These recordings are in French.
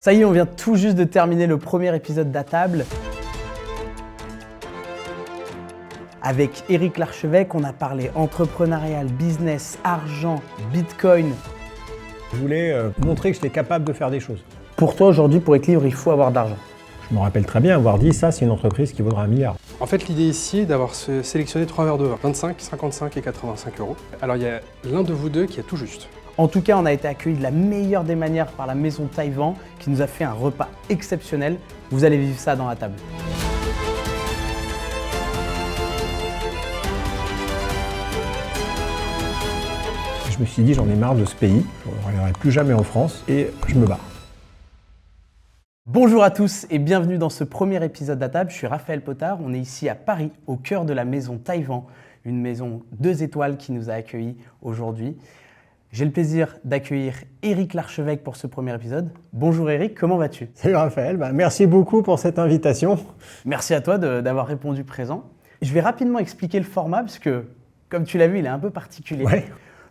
Ça y est, on vient tout juste de terminer le premier épisode d'Atable. Avec Éric Larchevêque, on a parlé entrepreneurial, business, argent, bitcoin. Je voulais montrer que j'étais capable de faire des choses. Pour toi, aujourd'hui, pour être libre, il faut avoir d'argent. Je me rappelle très bien avoir dit ça, c'est une entreprise qui vaudra 1 milliard. En fait, l'idée ici est d'avoir sélectionné 3 verres de vin, 25, 55 et 85 euros. Alors il y a l'un de vous deux qui a tout juste. En tout cas, on a été accueillis de la meilleure des manières par la maison Taïwan qui nous a fait un repas exceptionnel. Vous allez vivre ça dans la table. Je me suis dit, j'en ai marre de ce pays, je ne reviendrai plus jamais en France et je me barre. Bonjour à tous et bienvenue dans ce premier épisode d'Atable. Je suis Raphaël Potard, on est ici à Paris, au cœur de la maison Taïwan, une maison 2 étoiles qui nous a accueillis aujourd'hui. J'ai le plaisir d'accueillir Éric Larchevêque pour ce premier épisode. Bonjour Éric, comment vas-tu? Salut Raphaël, merci beaucoup pour cette invitation. Merci à toi d'avoir répondu présent. Je vais rapidement expliquer le format parce que, comme tu l'as vu, il est un peu particulier. Ouais.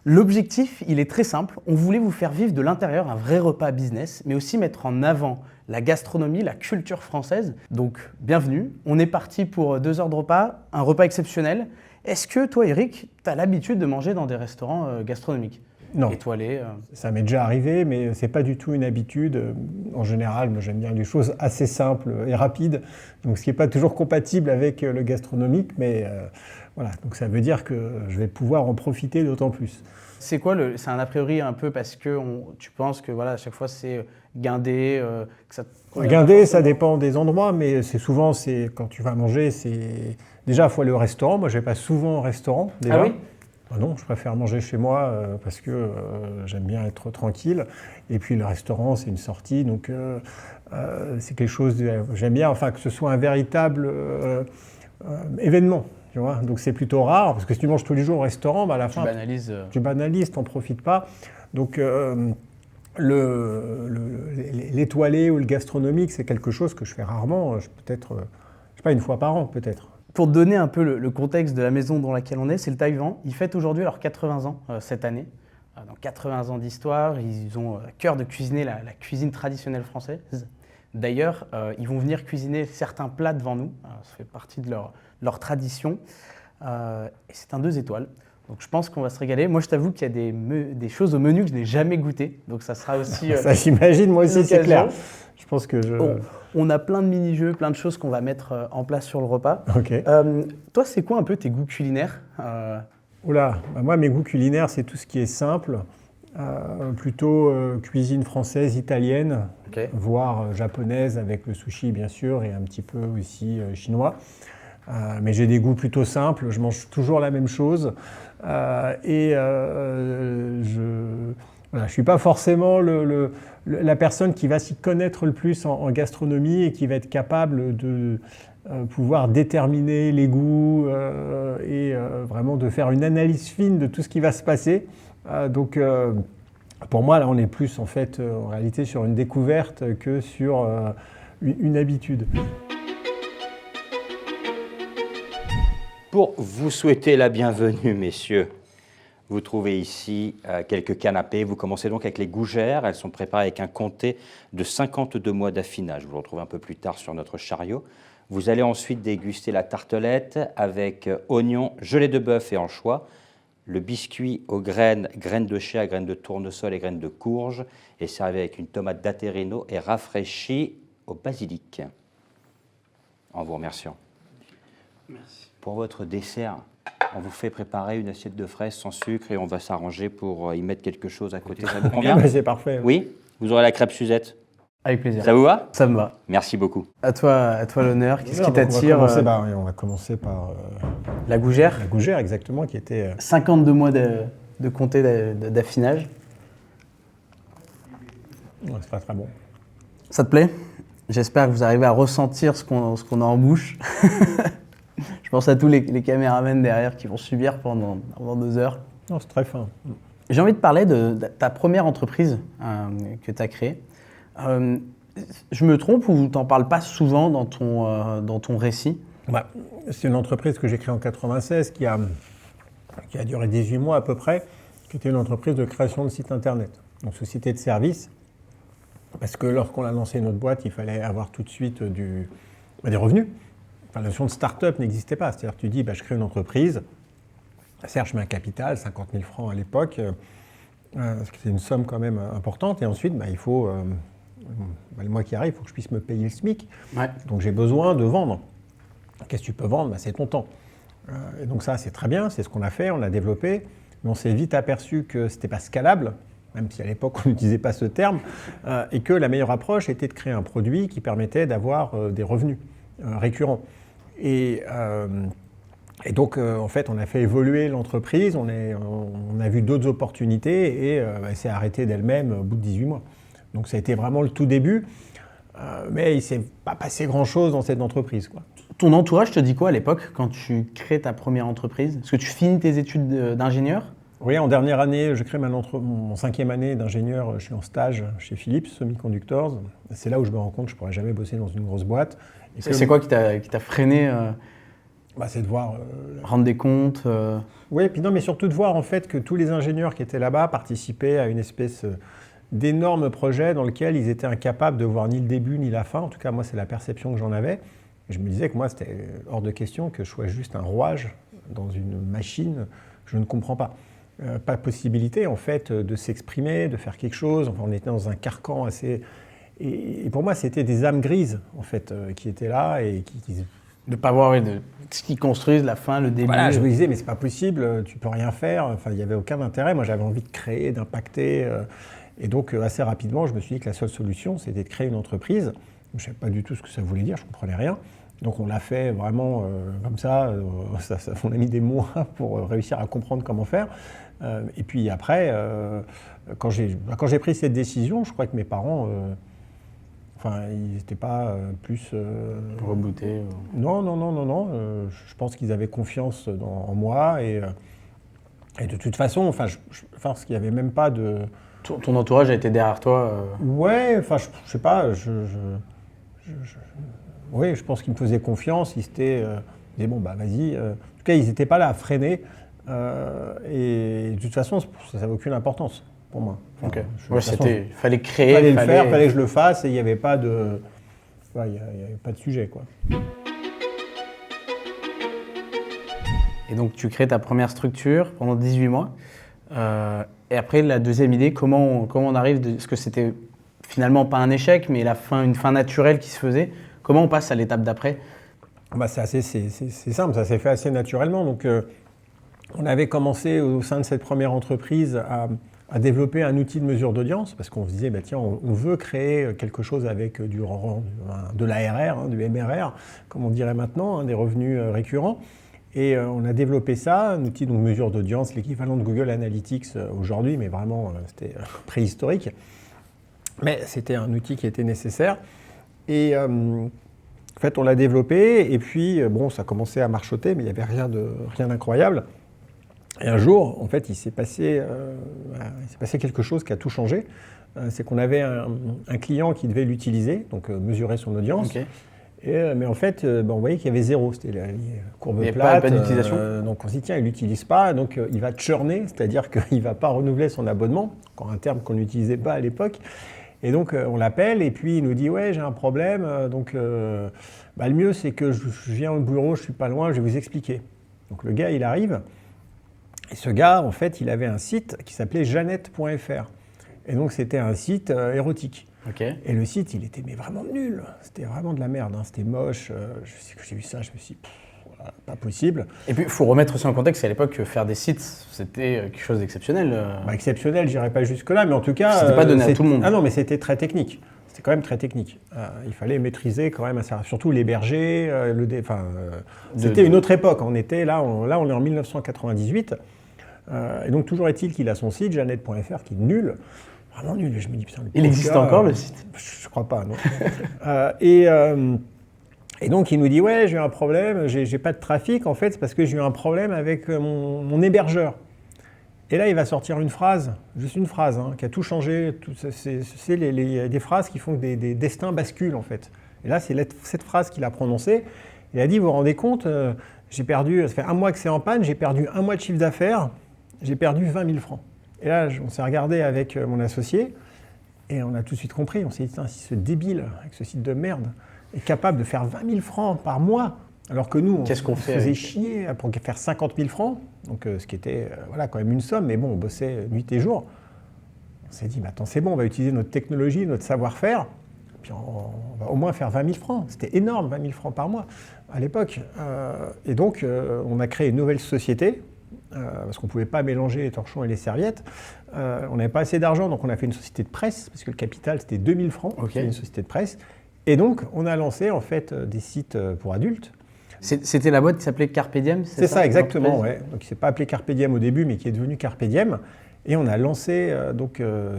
L'objectif, il est très simple. On voulait vous faire vivre de l'intérieur un vrai repas business, mais aussi mettre en avant la gastronomie, la culture française. Donc, bienvenue. On est parti pour 2 heures de repas, un repas exceptionnel. Est-ce que toi, Éric, tu as l'habitude de manger dans des restaurants gastronomiques? Non. Étoilés Ça m'est déjà arrivé, mais c'est pas du tout une habitude. En général, moi, j'aime bien les choses assez simples et rapides, donc ce qui n'est pas toujours compatible avec le gastronomique, mais voilà. Donc ça veut dire que je vais pouvoir en profiter d'autant plus. C'est quoi c'est un a priori un peu parce que tu penses que voilà, à chaque fois c'est guindé que ça... Guindé, ça dépend des endroits, mais souvent quand tu vas manger, déjà il faut aller au restaurant. Moi, je vais pas souvent au restaurant. Déjà. Ah oui? Non, je préfère manger chez moi parce que j'aime bien être tranquille. Et puis le restaurant, c'est une sortie, donc c'est quelque chose j'aime bien, enfin que ce soit un véritable événement. Tu vois, donc c'est plutôt rare parce que si tu manges tous les jours au restaurant, à la fin tu banalises, t'en profites pas. Donc l'étoilé ou le gastronomique, c'est quelque chose que je fais rarement, peut-être, je sais pas, une fois par an peut-être. Pour donner un peu le contexte de la maison dans laquelle on est, c'est le Taïwan. Ils fêtent aujourd'hui leurs 80 ans cette année. Donc 80 ans d'histoire, ils ont à cœur de cuisiner la cuisine traditionnelle française. D'ailleurs, ils vont venir cuisiner certains plats devant nous. Ça fait partie de leur tradition. Et c'est un 2 étoiles. Donc je pense qu'on va se régaler. Moi, je t'avoue qu'il y a des choses au menu que je n'ai jamais goûtées. Donc ça sera aussi... ça, j'imagine, moi aussi, c'est clair. Je pense que on a plein de mini-jeux, plein de choses qu'on va mettre en place sur le repas. Okay. Toi, c'est quoi un peu tes goûts culinaires Oula, moi, mes goûts culinaires, c'est tout ce qui est simple. Plutôt cuisine française, italienne, okay. Voire japonaise avec le sushi, bien sûr, et un petit peu aussi chinois. Mais j'ai des goûts plutôt simples, je mange toujours la même chose. Je ne suis pas forcément la personne qui va s'y connaître le plus en gastronomie et qui va être capable de pouvoir déterminer les goûts et vraiment de faire une analyse fine de tout ce qui va se passer. Donc pour moi, là, on est plus en fait en réalité sur une découverte que sur une habitude. Pour vous souhaiter la bienvenue, messieurs, vous trouvez ici quelques canapés. Vous commencez donc avec les gougères. Elles sont préparées avec un comté de 52 mois d'affinage. Vous le retrouvez un peu plus tard sur notre chariot. Vous allez ensuite déguster la tartelette avec oignons, gelée de bœuf et anchois, le biscuit aux graines de chia, graines de tournesol et graines de courge, est servi avec une tomate d'Aterino et rafraîchi au basilic. En vous remerciant. Merci. Pour votre dessert, on vous fait préparer une assiette de fraises sans sucre et on va s'arranger pour y mettre quelque chose à côté. Ça vous convient? C'est parfait. Oui? Vous aurez la crêpe Suzette? Avec plaisir. Ça vous va? Ça me va. Merci beaucoup. À toi l'honneur. Qu'est-ce qui t'attire? On va commencer par la gougère. La gougère, exactement, qui était... 52 mois de comté d'affinage. C'est pas très bon. Ça te plaît? J'espère que vous arrivez à ressentir ce qu'on a en bouche. Je pense à tous les caméramans derrière qui vont subir pendant 2 heures. Non, c'est très fin. J'ai envie de parler de ta première entreprise que tu as créée. Je me trompe ou tu n'en parles pas souvent dans ton récit? C'est une entreprise que j'ai créée en 1996 qui a duré 18 mois à peu près, qui était une entreprise de création de sites internet, donc société de services. Parce que lorsqu'on a lancé notre boîte, il fallait avoir tout de suite des revenus. Enfin, la notion de start-up n'existait pas. C'est-à-dire que tu dis, je crée une entreprise, certes, je mets un capital, 50 000 francs à l'époque, c'est une somme quand même importante. Et ensuite, il faut, le mois qui arrive, il faut que je puisse me payer le SMIC. Ouais. Donc j'ai besoin de vendre. Qu'est-ce que tu peux vendre? C'est ton temps. Et donc ça, c'est très bien, c'est ce qu'on a fait, on a développé. Mais on s'est vite aperçu que ce n'était pas scalable, même si à l'époque on n'utilisait pas ce terme, et que la meilleure approche était de créer un produit qui permettait d'avoir des revenus récurrents. Et donc, en fait, on a fait évoluer l'entreprise, on a vu d'autres opportunités et elle s'est arrêtée d'elle-même au bout de 18 mois. Donc ça a été vraiment le tout début, mais il ne s'est pas passé grand-chose dans cette entreprise, quoi. Ton entourage te dit quoi à l'époque quand tu crées ta première entreprise? Est-ce que tu finis tes études d'ingénieur? Oui, en dernière année, je crée mon 5e année d'ingénieur. Je suis en stage chez Philips Semiconductors. C'est là où je me rends compte que je ne pourrais jamais bosser dans une grosse boîte. C'est quoi qui t'a freiné c'est de voir... rendre des comptes Oui, puis non, mais surtout de voir en fait que tous les ingénieurs qui étaient là-bas participaient à une espèce d'énorme projet dans lequel ils étaient incapables de voir ni le début ni la fin. En tout cas, moi, c'est la perception que j'en avais. Et je me disais que moi, c'était hors de question que je sois juste un rouage dans une machine. Je ne comprends pas. Pas de possibilité, en fait, de s'exprimer, de faire quelque chose. Enfin, on était dans un carcan assez... Et pour moi, c'était des âmes grises, en fait, qui étaient là et qui... de ne pas voir ce qu'ils construisent, la fin, le début. Voilà, je me disais, mais c'est pas possible, tu peux rien faire. Enfin, il n'y avait aucun intérêt. Moi, j'avais envie de créer, d'impacter. Et donc, assez rapidement, je me suis dit que la seule solution, c'était de créer une entreprise. Je ne savais pas du tout ce que ça voulait dire, je ne comprenais rien. Donc, on l'a fait vraiment comme ça. On a mis des mois pour réussir à comprendre comment faire. Et puis après, quand j'ai pris cette décision, je crois que mes parents, ils n'étaient pas plus... Rebootés Non. Je pense qu'ils avaient confiance en moi et de toute façon, je pense qu'il n'y avait même pas de... Ton entourage a été derrière toi Ouais, je sais pas, oui, je pense qu'ils me faisaient confiance, ils disaient bon, vas-y. En tout cas, ils n'étaient pas là à freiner. Et de toute façon, ça n'avait aucune importance pour moi. Ok. Fallait créer. Fallait le faire, fallait que je le fasse et il n'y avait pas de... il n'y avait pas de sujet, quoi. Et donc, tu crées ta première structure pendant 18 mois. Et après, la deuxième idée, comment on arrive Est-ce que c'était finalement pas un échec, mais une fin naturelle qui se faisait? Comment on passe à l'étape d'après? C'est simple, ça s'est fait assez naturellement. Donc, on avait commencé au sein de cette première entreprise à développer un outil de mesure d'audience parce qu'on se disait, tiens, on veut créer quelque chose avec de l'ARR, du MRR, comme on dirait maintenant, des revenus récurrents. Et on a développé ça, un outil de mesure d'audience, l'équivalent de Google Analytics aujourd'hui, mais vraiment, c'était préhistorique. Mais c'était un outil qui était nécessaire. Et en fait, on l'a développé, et puis, ça commençait à marchoter, mais il n'y avait rien d'incroyable. Et un jour, en fait, il s'est passé quelque chose qui a tout changé. C'est qu'on avait un client qui devait l'utiliser, donc mesurer son audience. Okay. Mais en fait, on voyait qu'il y avait zéro, c'était la courbe plate. Pas d'utilisation. Donc on s'est dit, tiens, il l'utilise pas, donc il va churner, c'est-à-dire qu'il ne va pas renouveler son abonnement, encore un terme qu'on n'utilisait pas à l'époque. Et donc on l'appelle et puis il nous dit, ouais, j'ai un problème, donc le mieux c'est que je viens au bureau, je ne suis pas loin, je vais vous expliquer. Donc le gars, il arrive, et ce gars, en fait, il avait un site qui s'appelait Jeannette.fr. Et donc c'était un site érotique. Okay. Et le site, il était vraiment nul. C'était vraiment de la merde. C'était moche. J'ai vu ça, je me suis dit, voilà, pas possible. Et puis, il faut remettre aussi en contexte, à l'époque, faire des sites, c'était quelque chose d'exceptionnel. Exceptionnel, je n'irais pas jusque-là, mais en tout cas... C'était pas donné à tout le monde. Ah non, mais c'était très technique. C'était quand même très technique. Il fallait maîtriser quand même, surtout l'héberger. C'était une autre époque. On est en 1998. Et donc, toujours est-il qu'il a son site, Jeannette.fr, qui est nul. Vraiment nul. Et je me dis, putain, il existe encore le site? Je crois pas, non. Et donc il nous dit, ouais, j'ai eu un problème, j'ai pas de trafic, en fait, c'est parce que j'ai eu un problème avec mon hébergeur. Et là, il va sortir une phrase, juste une phrase, qui a tout changé. C'est des phrases qui font que des destins basculent, en fait. Et là, c'est cette phrase qu'il a prononcée. Il a dit, vous vous rendez compte, j'ai perdu, ça fait 1 mois que c'est en panne, j'ai perdu 1 mois de chiffre d'affaires, j'ai perdu 20 000 francs. Et là, on s'est regardé avec mon associé, Et on a tout de suite compris, on s'est dit, si ce débile, avec ce site de merde, est capable de faire 20 000 francs par mois, alors que nous, on se faisait chier pour faire 50 000 francs, donc, ce qui était quand même une somme, mais bon, on bossait nuit et jour. On s'est dit, attends, c'est bon, on va utiliser notre technologie, notre savoir-faire, puis on va au moins faire 20 000 francs. C'était énorme, 20 000 francs par mois à l'époque. Et donc, on a créé une nouvelle société, parce qu'on ne pouvait pas mélanger les torchons et les serviettes. On n'avait pas assez d'argent, donc on a fait une société de presse, parce que le capital, c'était 2 000 francs, c'était une société de presse. Et donc, on a lancé en fait des sites pour adultes. C'était la boîte qui s'appelait Carpe Diem, c'est ça, exactement, ouais. Donc, il ne s'est pas appelé Carpe Diem au début, mais qui est devenu Carpe Diem. Et on a lancé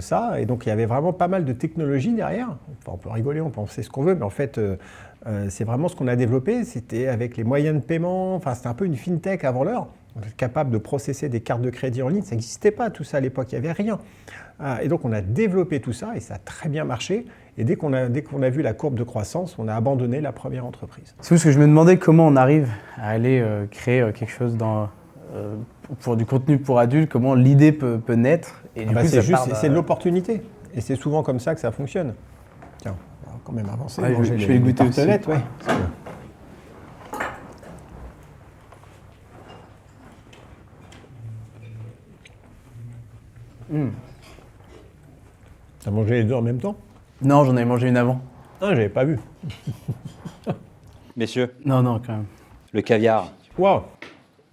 ça, et donc il y avait vraiment pas mal de technologies derrière. Enfin, on peut rigoler, on peut penser ce qu'on veut, mais en fait, c'est vraiment ce qu'on a développé. C'était avec les moyens de paiement, enfin, c'était un peu une fintech avant l'heure. On était capable de processer des cartes de crédit en ligne, ça n'existait pas tout ça à l'époque, il n'y avait rien. Et donc on a développé tout ça, et ça a très bien marché. Et dès qu'on a vu la courbe de croissance, on a abandonné la première entreprise. C'est parce que je me demandais comment on arrive à aller créer quelque chose pour du contenu pour adultes, comment l'idée peut naître. Et du coup, c'est de l'opportunité. Et c'est souvent comme ça que ça fonctionne. Tiens, on va quand même avancer. Ouais, je vais goûter aussi. Ouais. T'as mangé les deux en même temps? Non, j'en avais mangé une avant. Ah, j'avais pas vu. Messieurs, Non, quand même. le caviar Waouh!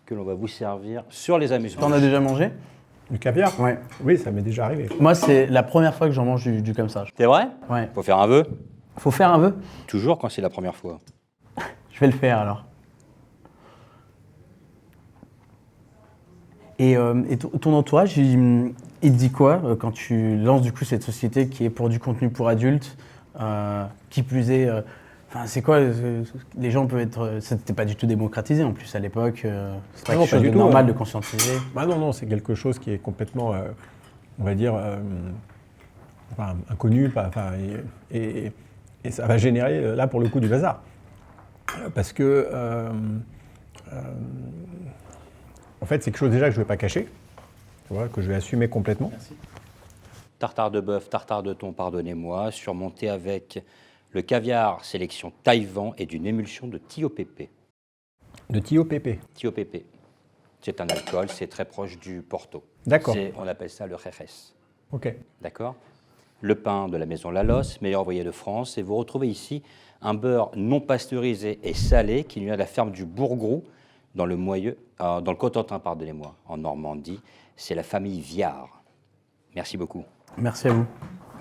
que l'on va vous servir sur les amusements. T'en as déjà mangé? Du caviar? Ouais. Oui, ça m'est déjà arrivé. Moi, c'est la première fois que j'en mange du comme ça. C'est vrai? Ouais. Faut faire un vœu. Faut faire un vœu? Toujours quand c'est la première fois. Je vais le faire alors. Et ton entourage, il te dit quoi quand tu lances du coup cette société qui est pour du contenu pour adultes, qui plus est, c'est quoi les gens peuvent être, c'était pas du tout démocratisé en plus à l'époque, c'est pas quelque chose de normal de conscientiser. Bah non, c'est quelque chose qui est complètement, on va dire, inconnu, et ça va générer là pour le coup du bazar, parce que en fait, c'est quelque chose déjà que je ne vais pas cacher, tu vois, que je vais assumer complètement. Merci. Tartare de bœuf, tartare de thon, pardonnez-moi, surmonté avec le caviar sélection Taïwan et d'une émulsion de TIOPP. De TIOPP. TIOPP. C'est un alcool, c'est très proche du Porto. D'accord. On appelle ça le Jerez. Ok. D'accord. Le pain de la maison Lalos, meilleur envoyé de France. Et vous retrouvez ici un beurre non pasteurisé et salé qui vient de la ferme du Bourgrou, dans le Cotentin, pardonnez-moi, en Normandie. C'est la famille Viard. Merci beaucoup. Merci à vous.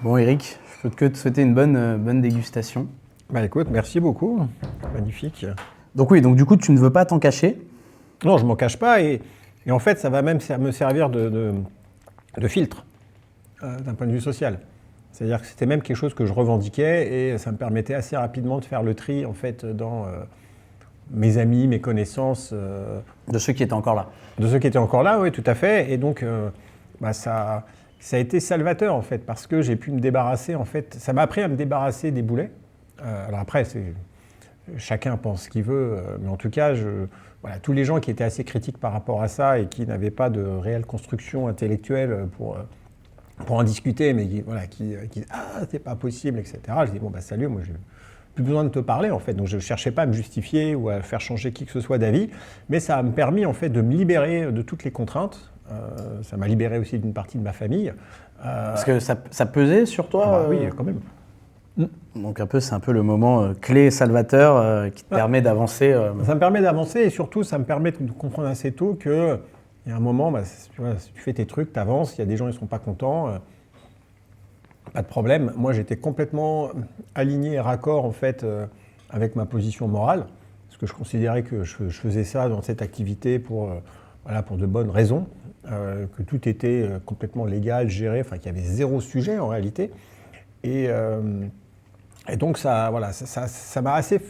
Bon, Eric, je peux que te souhaiter une bonne dégustation. Bah écoute, merci beaucoup. Magnifique. Donc oui, donc du coup, tu ne veux pas t'en cacher? Non, je m'en cache pas, et en fait, ça va même me servir de filtre d'un point de vue social. C'est-à-dire que c'était même quelque chose que je revendiquais, et ça me permettait assez rapidement de faire le tri en fait dans mes amis, mes connaissances. De ceux qui étaient encore là. De ceux qui étaient encore là, oui, tout à fait. Et donc, ça a été salvateur, en fait, parce que j'ai pu me débarrasser, en fait. Ça m'a appris à me débarrasser des boulets. Alors après, chacun pense ce qu'il veut, mais en tout cas, tous les gens qui étaient assez critiques par rapport à ça et qui n'avaient pas de réelle construction intellectuelle pour en discuter, mais qui disaient « Ah, c'est pas possible », etc. Je dis « Bon, salut, moi, j'ai plus besoin de te parler, en fait. » Donc, je ne cherchais pas à me justifier ou à faire changer qui que ce soit d'avis, mais ça m'a permis, en fait, de me libérer de toutes les contraintes. Ça m'a libéré aussi d'une partie de ma famille. Parce que ça pesait sur toi Oui, quand même. Donc c'est un peu le moment clé salvateur qui te permet d'avancer. Ça me permet d'avancer, et surtout, ça me permet de comprendre assez tôt qu'il y a un moment, tu vois, si tu fais tes trucs, tu avances, il y a des gens qui ne sont pas contents, pas de problème. Moi, j'étais complètement aligné et raccord, en fait, avec ma position morale, parce que je considérais que je faisais ça dans cette activité pour de bonnes raisons, que tout était complètement légal, géré, qu'il y avait zéro sujet en réalité. Et donc ça m'a assez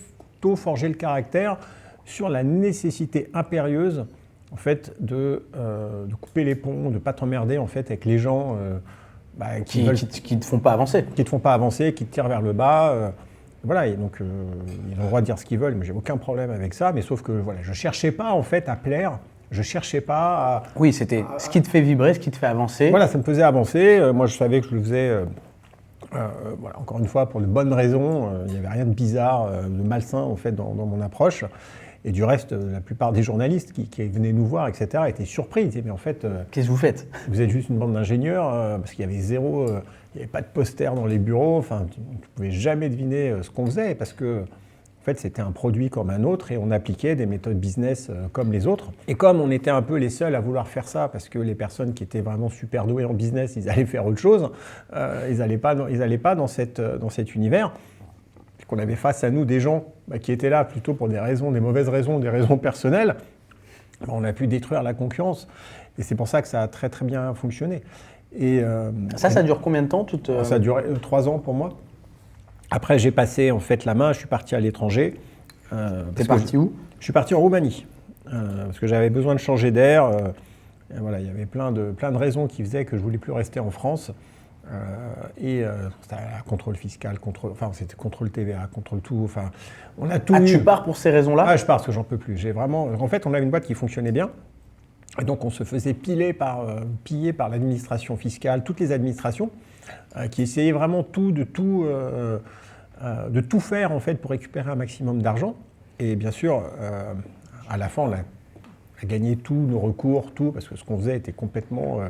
tôt forgé le caractère sur la nécessité impérieuse, en fait, de couper les ponts, de ne pas t'emmerder, en fait, avec les gens qui te font pas avancer. Qui te font pas avancer, qui te tirent vers le bas. Et donc ils ont le droit de dire ce qu'ils veulent, mais j'ai aucun problème avec ça. Mais sauf que je cherchais pas, en fait, à plaire. Je cherchais pas à... Oui, c'était ce qui te fait vibrer, ce qui te fait avancer. Voilà, ça me faisait avancer. Moi, je savais que je le faisais Voilà, encore une fois, pour de bonnes raisons, il n'y avait rien de bizarre, de malsain en fait dans mon approche. Et du reste, la plupart des journalistes qui venaient nous voir, etc., étaient surpris. Ils disaient, mais en fait, qu'est-ce que vous faites? Vous êtes juste une bande d'ingénieurs, parce qu'il y avait il n'y avait pas de poster dans les bureaux, enfin, tu ne pouvais jamais deviner ce qu'on faisait, parce que en fait, c'était un produit comme un autre, et on appliquait des méthodes business comme les autres. Et comme on était un peu les seuls à vouloir faire ça, parce que les personnes qui étaient vraiment super douées en business, ils allaient faire autre chose, ils n'allaient pas dans cet univers, qu'on avait face à nous des gens qui étaient là plutôt pour des mauvaises raisons, des raisons personnelles, on a pu détruire la concurrence. Et c'est pour ça que ça a très très bien fonctionné. Et, ça dure combien de temps Ça a duré 3 ans pour moi. Après, j'ai passé en fait la main, je suis parti à l'étranger. T'es parti où? Je suis parti en Roumanie, parce que j'avais besoin de changer d'air. Voilà, il y avait plein de raisons qui faisaient que je ne voulais plus rester en France. C'était contrôle fiscal, c'était contrôle TVA, contrôle tout. Enfin, on a tout. Ah, tu pars pour ces raisons-là? Ah, je pars parce que j'en peux plus. En fait, on avait une boîte qui fonctionnait bien. Et donc, on se faisait piller par l'administration fiscale, toutes les administrations, qui essayaient vraiment de tout faire en fait pour récupérer un maximum d'argent. Et bien sûr, à la fin, on a gagné tous nos recours, tout, parce que ce qu'on faisait était complètement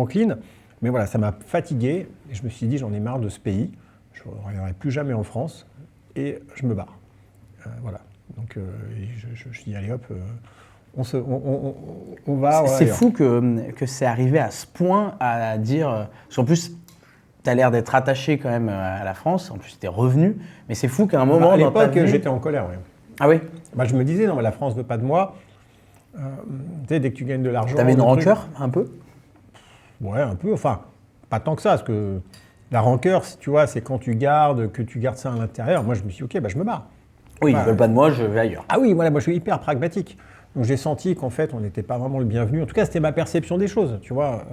clean. Mais voilà, ça m'a fatigué et je me suis dit, j'en ai marre de ce pays, je ne reviendrai plus jamais en France et je me barre. Voilà. Donc je dis, allez hop, on va. C'est fou que c'est arrivé à ce point à dire. Parce qu'en plus, tu as l'air d'être attaché quand même à la France, en plus tu es revenu, mais c'est fou qu'à un moment. À l'époque, j'étais en colère, oui. Ah oui? Je me disais, non, mais la France ne veut pas de moi. Tu sais, dès que tu gagnes de l'argent. Tu avais une rancœur, un peu? Ouais, un peu. Enfin, pas tant que ça, parce que la rancœur, tu vois, c'est quand tu gardes ça à l'intérieur. Moi, je me suis dit, ok, je me barre. Oui, ils ne veulent pas de moi, je vais ailleurs. Ah oui, voilà, moi, je suis hyper pragmatique. Donc, j'ai senti qu'en fait, on n'était pas vraiment le bienvenu. En tout cas, c'était ma perception des choses, tu vois.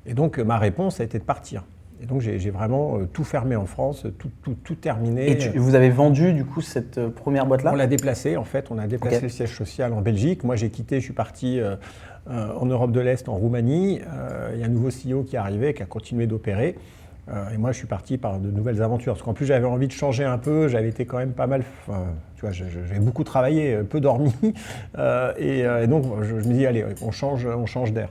Et donc, ma réponse a été de partir. Et donc, j'ai vraiment tout fermé en France, tout terminé. Et vous avez vendu, du coup, cette première boîte-là? On l'a déplacée, en fait. On a déplacé le siège social en Belgique. Moi, j'ai quitté, je suis parti en Europe de l'Est, en Roumanie. Il y a un nouveau CEO qui est arrivé, qui a continué d'opérer. Et moi, je suis parti par de nouvelles aventures. Parce qu'en plus, j'avais envie de changer un peu. J'avais été quand même pas mal... tu vois, j'avais beaucoup travaillé, peu dormi. Et donc, je me dis, allez, on change d'air.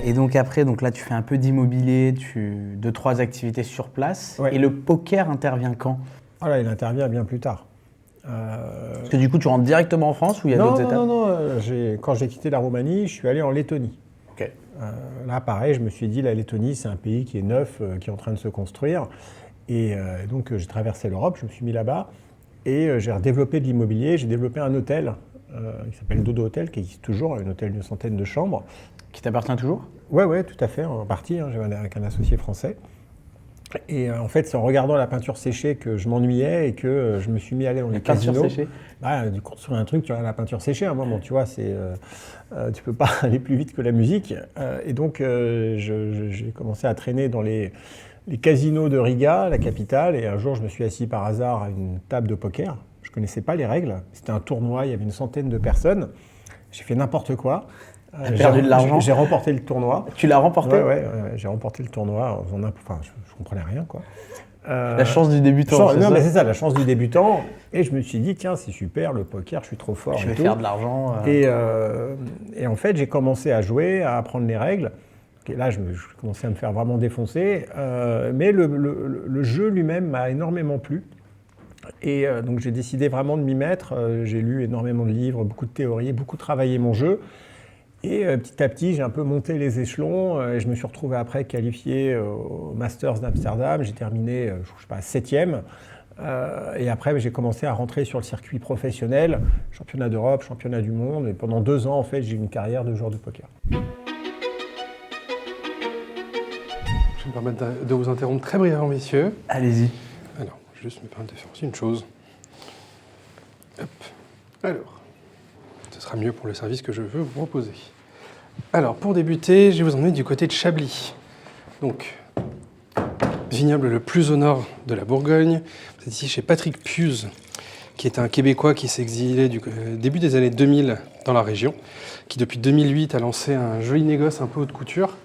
Et donc après, là, tu fais un peu d'immobilier, 2-3 activités sur place. Ouais. Et le poker intervient quand? Voilà, il intervient bien plus tard. Parce que du coup, tu rentres directement en France ou il y a d'autres étapes? Non. Quand j'ai quitté la Roumanie, je suis allé en Lettonie. Okay. Là, pareil, je me suis dit, la Lettonie, c'est un pays qui est neuf, qui est en train de se construire. Et donc, j'ai traversé l'Europe, je me suis mis là-bas. Et j'ai développé de l'immobilier. J'ai développé un hôtel qui s'appelle Dodo Hotel, qui existe toujours, un hôtel d'une centaine de chambres. Qui t'appartient toujours? Ouais, tout à fait, en partie. J'avais avec un associé français. Et en fait, c'est en regardant la peinture séchée que je m'ennuyais et que je me suis mis à aller dans les casinos. La peinture séchée? Du construire un truc, tu regardes la peinture séchée, à un moment, tu vois, tu peux pas aller plus vite que la musique. Et donc, j'ai commencé à traîner dans les casinos de Riga, la capitale. Et un jour, je me suis assis par hasard à une table de poker. Je connaissais pas les règles. C'était un tournoi, il y avait une centaine de personnes. J'ai fait n'importe quoi. J'ai perdu de l'argent. J'ai remporté le tournoi. Tu l'as remporté? Ouais, j'ai remporté le tournoi. Je comprenais rien, quoi. La chance du débutant. Mais c'est ça, la chance du débutant. Et je me suis dit, tiens, c'est super, le poker, je suis trop fort. Je vais faire de l'argent. Et en fait, j'ai commencé à jouer, à apprendre les règles. Et là, je commençais à me faire vraiment défoncer. Mais le jeu lui-même m'a énormément plu. Et donc, j'ai décidé vraiment de m'y mettre. J'ai lu énormément de livres, beaucoup de théories, beaucoup travaillé mon jeu. Et petit à petit, j'ai un peu monté les échelons. Et je me suis retrouvé après qualifié au Masters d'Amsterdam. J'ai terminé, je sais pas, 7e. Et après, j'ai commencé à rentrer sur le circuit professionnel, championnat d'Europe, championnat du monde. Et pendant 2 ans, en fait, j'ai eu une carrière de joueur de poker. Je vais me permettre de vous interrompre très brièvement, messieurs. Allez-y. Alors, je vais juste me permettre de faire aussi une chose. Hop. Alors. Ce sera mieux pour le service que je veux vous proposer. Alors, pour débuter, je vais vous emmener du côté de Chablis. Donc, vignoble le plus au nord de la Bourgogne. Vous êtes ici chez Patrick Puz, qui est un Québécois qui s'est exilé du début des années 2000 dans la région, qui depuis 2008 a lancé un joli négoce un peu haute couture,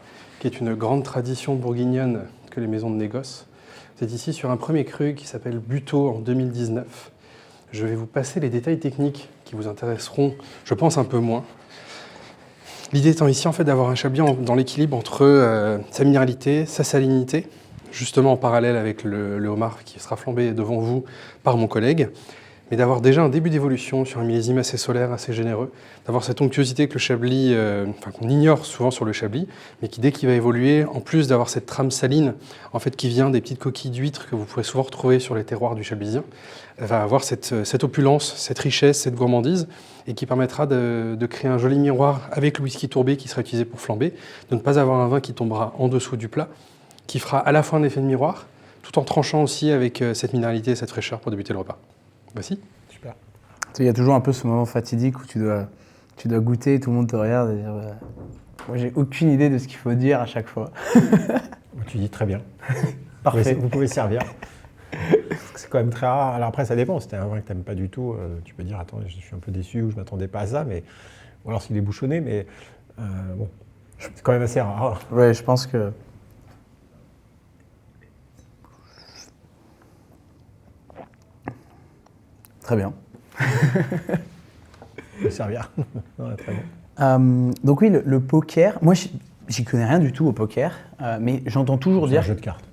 qui est une grande tradition bourguignonne que les maisons de négoce. Vous êtes ici sur un premier cru qui s'appelle Buteau en 2019. Je vais vous passer les détails techniques qui vous intéresseront, je pense, un peu moins. L'idée étant ici en fait d'avoir un chablis dans l'équilibre entre sa minéralité, sa salinité, justement en parallèle avec le homard qui sera flambé devant vous par mon collègue, mais d'avoir déjà un début d'évolution sur un millésime assez solaire, assez généreux, d'avoir cette onctuosité que le chablis, qu'on ignore souvent sur le chablis, mais qui dès qu'il va évoluer, en plus d'avoir cette trame saline, en fait qui vient des petites coquilles d'huîtres que vous pourrez souvent retrouver sur les terroirs du chablisien, va avoir cette opulence, cette richesse, cette gourmandise, et qui permettra de créer un joli miroir avec le whisky tourbé qui sera utilisé pour flamber, de ne pas avoir un vin qui tombera en dessous du plat, qui fera à la fois un effet de miroir, tout en tranchant aussi avec cette minéralité et cette fraîcheur pour débuter le repas. Voici. Super. Il y a toujours un peu ce moment fatidique où tu dois goûter, tout le monde te regarde et dire moi j'ai aucune idée de ce qu'il faut dire à chaque fois. Tu dis très bien. Parfait. Vous pouvez servir. C'est quand même très rare. Alors après, ça dépend. Si t'as un vin que t'aimes pas du tout, tu peux dire attends, je suis un peu déçu ou je m'attendais pas à ça, mais ou alors s'il est bouchonné, mais bon, c'est quand même assez rare. Ouais, je pense que. Très bien. Vous pouvez servir. Ouais, très bon. Donc oui, le poker, moi j'y connais rien du tout au poker, mais j'entends toujours C'est dire. un jeu de cartes.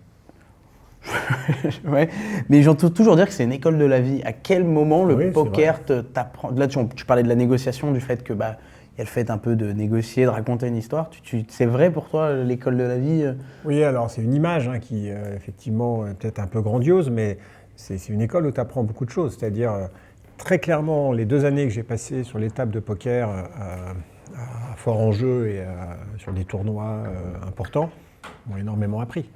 Ouais, mais j'entends toujours dire que c'est une école de la vie. À quel moment le Oui, c'est poker t'apprend. Là, tu parlais de la négociation, du fait que il y a le fait un peu de négocier, de raconter une histoire. C'est vrai pour toi l'école de la vie Oui, alors c'est une image qui, effectivement, est peut-être un peu grandiose, mais c'est une école où tu apprends beaucoup de choses. C'est-à-dire, très clairement, les 2 années que j'ai passées sur les tables de poker à Fort-Enjeu et sur des tournois importants m'ont énormément appris.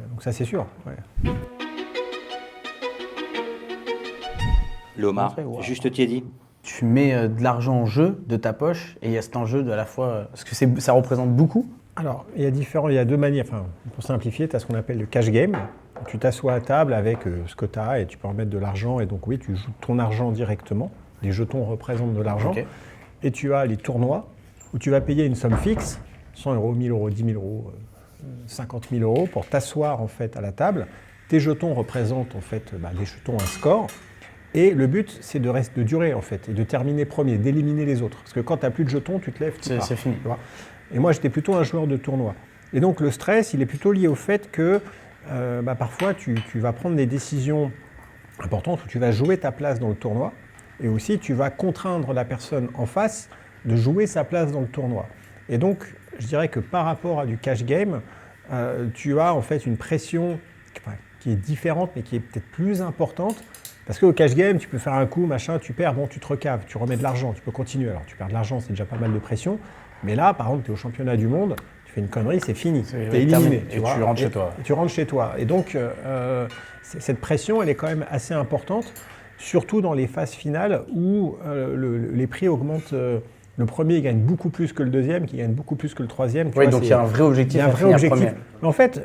Donc ça, c'est sûr. Ouais. Le homard, Wow. juste tiédi. Tu mets de l'argent en jeu de ta poche et il y a cet enjeu de à la fois. Parce que ça représente beaucoup. Alors, il y a 2 manières. Enfin, pour simplifier, tu as ce qu'on appelle le cash game. Tu t'assois à table avec ce que tu as et tu peux remettre de l'argent. Et donc, oui, tu joues ton argent directement. Les jetons représentent de l'argent. Ok. Et tu as les tournois où tu vas payer une somme fixe, 100 €, 1000 €, 10 000 €, 50 000 € pour t'asseoir en fait à la table. Tes jetons représentent en fait des jetons, un score. Et le but, c'est de durer en fait et de terminer premier, d'éliminer les autres. Parce que quand tu n'as plus de jetons, tu te lèves, tu pars, C'est fini. tu vois. Et moi, j'étais plutôt un joueur de tournoi. Et donc le stress, il est plutôt lié au fait que parfois, tu vas prendre des décisions importantes où tu vas jouer ta place dans le tournoi. Et aussi, tu vas contraindre la personne en face de jouer sa place dans le tournoi. Et donc, je dirais que par rapport à du cash game, tu as en fait une pression qui est différente, mais qui est peut-être plus importante. Parce qu'au cash game, tu peux faire un coup, machin, tu perds, bon, tu te recaves, tu remets de l'argent, tu peux continuer. Alors, tu perds de l'argent, c'est déjà pas mal de pression. Mais là, par exemple, tu es au championnat du monde, tu fais une connerie, c'est fini. Tu es éliminé. Et tu rentres chez toi. Et tu rentres chez toi. Et donc, cette pression, elle est quand même assez importante, surtout dans les phases finales où les prix augmentent. Le premier gagne beaucoup plus que le deuxième, qui gagne beaucoup plus que le troisième. Oui, donc il y a un vrai objectif. Il y a un vrai objectif. Premier. Mais en fait,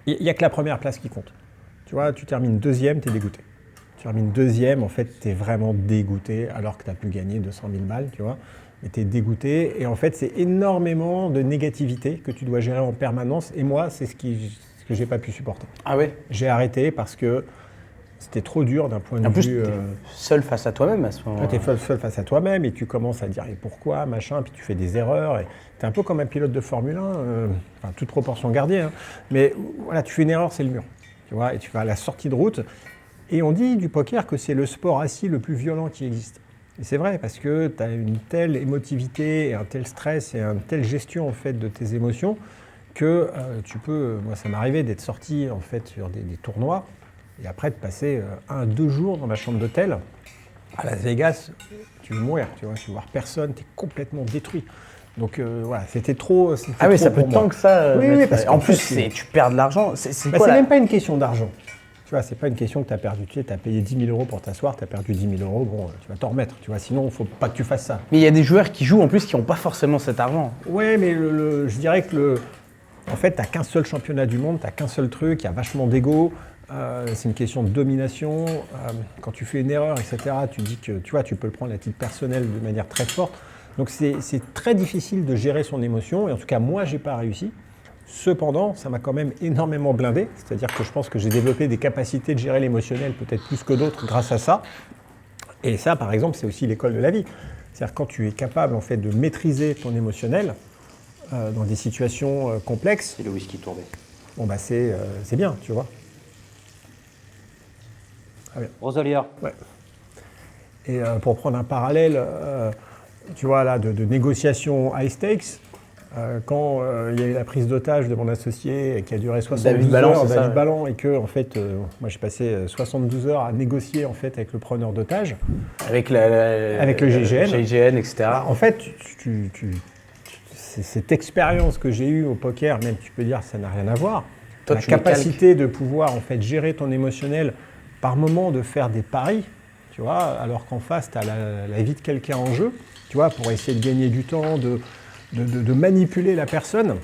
il n'y a que la première place qui compte. Tu vois, tu termines deuxième, tu es dégoûté. Tu termines deuxième, en fait, tu es vraiment dégoûté alors que tu as pu gagner 200 000 balles, tu vois. Et tu es dégoûté. Et en fait, c'est énormément de négativité que tu dois gérer en permanence. Et moi, c'est ce que j'ai pas pu supporter. Ah ouais. J'ai arrêté parce que c'était trop dur d'un point de En plus, vue. t'es seul face à toi-même à ce moment-là. Tu es seul face à toi-même et tu commences à dire et pourquoi, machin, puis tu fais des erreurs. Tu es un peu comme un pilote de Formule 1, enfin, toute proportion gardée. Hein. Mais voilà, tu fais une erreur, c'est le mur. Tu vois, et tu vas à la sortie de route. Et on dit du poker que c'est le sport assis le plus violent qui existe. Et c'est vrai, parce que tu as une telle émotivité, et un tel stress et une telle gestion en fait, de tes émotions que tu peux. Moi, ça m'est arrivé d'être sorti en fait, sur des tournois. Et après de passer 1-2 jours dans ma chambre d'hôtel, à Las Vegas, tu veux mourir, tu vois, tu veux voir personne, tu es complètement détruit. Donc voilà, c'était trop. Ah oui, trop ça peut pour moi. tant que ça. Oui, parce en qu'en plus, fait, tu perds de l'argent. C'est c'est quoi même pas une question d'argent. Tu vois, c'est pas une question que tu as perdu. Tu as payé 10 000 € pour t'asseoir, tu as perdu 10 000 €, bon, tu vas t'en remettre. Tu vois, sinon, il faut pas que tu fasses ça. Mais il y a des joueurs qui jouent en plus qui n'ont pas forcément cet argent. Ouais, mais je dirais que en fait, tu n'as qu'un seul championnat du monde, tu n'as qu'un seul truc, il y a vachement d'ego. C'est une question de domination. Quand tu fais une erreur, etc., tu dis que tu vois, tu peux le prendre à titre personnel de manière très forte. Donc c'est très difficile de gérer son émotion, et en tout cas moi j'ai pas réussi. Cependant, ça m'a quand même énormément blindé, c'est-à-dire que je pense que j'ai développé des capacités de gérer l'émotionnel peut-être plus que d'autres grâce à ça. Et ça, par exemple, c'est aussi l'école de la vie. C'est-à-dire quand tu es capable en fait de maîtriser ton émotionnel dans des situations complexes. C'est le whisky tombé. Bon bah c'est bien, tu vois. Roselier. Ouais. Et pour prendre un parallèle, tu vois là, de négociations high stakes, quand il y a eu la prise d'otage de mon associé qui a duré 72 heures, David Ballan, et que en fait, moi j'ai passé 72 heures à négocier en fait avec le preneur d'otage, Avec le GIGN. GIGN, etc. En fait, cette expérience que j'ai eue au poker, même tu peux dire ça n'a rien à voir. Toi, la tu les capacité de pouvoir en fait gérer ton émotionnel, par moment de faire des paris, tu vois, alors qu'en face tu as la vie de quelqu'un en jeu, tu vois, pour essayer de gagner du temps, de manipuler la personne.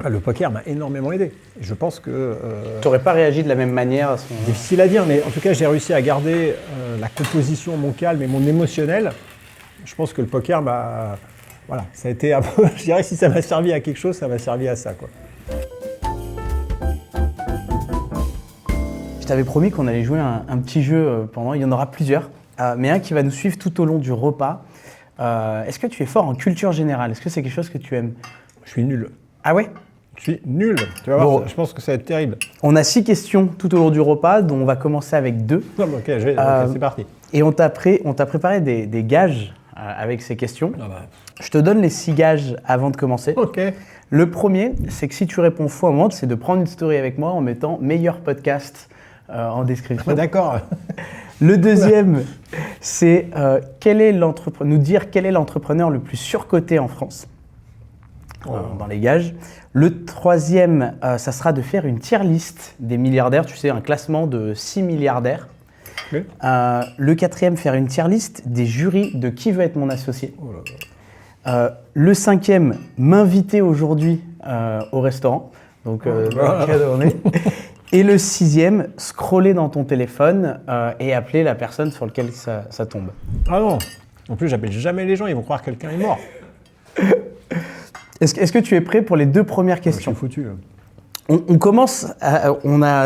Le poker m'a énormément aidé. Et je pense que... Tu n'aurais pas réagi de la même manière à son... Difficile à dire, mais en tout cas, j'ai réussi à garder la composition, mon calme et mon émotionnel. Je pense que le poker m'a... Voilà, ça a été un peu... Je dirais que si ça m'a servi à quelque chose, ça m'a servi à ça, quoi. Je t'avais promis qu'on allait jouer un petit jeu pendant, il y en aura plusieurs, mais un qui va nous suivre tout au long du repas. Est-ce que tu es fort en culture générale? Est-ce que c'est quelque chose que tu aimes? Je suis nul. Ah ouais? Je suis nul. Tu vas voir, je pense que ça va être terrible. On a 6 questions tout au long du repas, dont on va commencer avec 2. Non, mais ok, c'est parti. Et on t'a préparé des gages avec ces questions. Ah bah. Je te donne les 6 gages avant de commencer. Ok. Le premier, c'est que si tu réponds faux à un moment, c'est de prendre une story avec moi en mettant meilleur podcast en description. D'accord. Le deuxième, c'est nous dire quel est l'entrepreneur le plus surcoté en France, dans les gages. Le troisième, ça sera de faire une tier list des milliardaires, tu sais, un classement de 6 milliardaires. Okay. Le quatrième, faire une tier list des jurys de qui veut être mon associé. Oh là là. Le cinquième, m'inviter aujourd'hui au restaurant. Donc, Et le sixième, scroller dans ton téléphone et appeler la personne sur laquelle ça tombe. Ah non. En plus, j'appelle jamais les gens, ils vont croire que quelqu'un est mort. Est-ce que tu es prêt pour les 2 premières questions? Je suis foutu. On commence,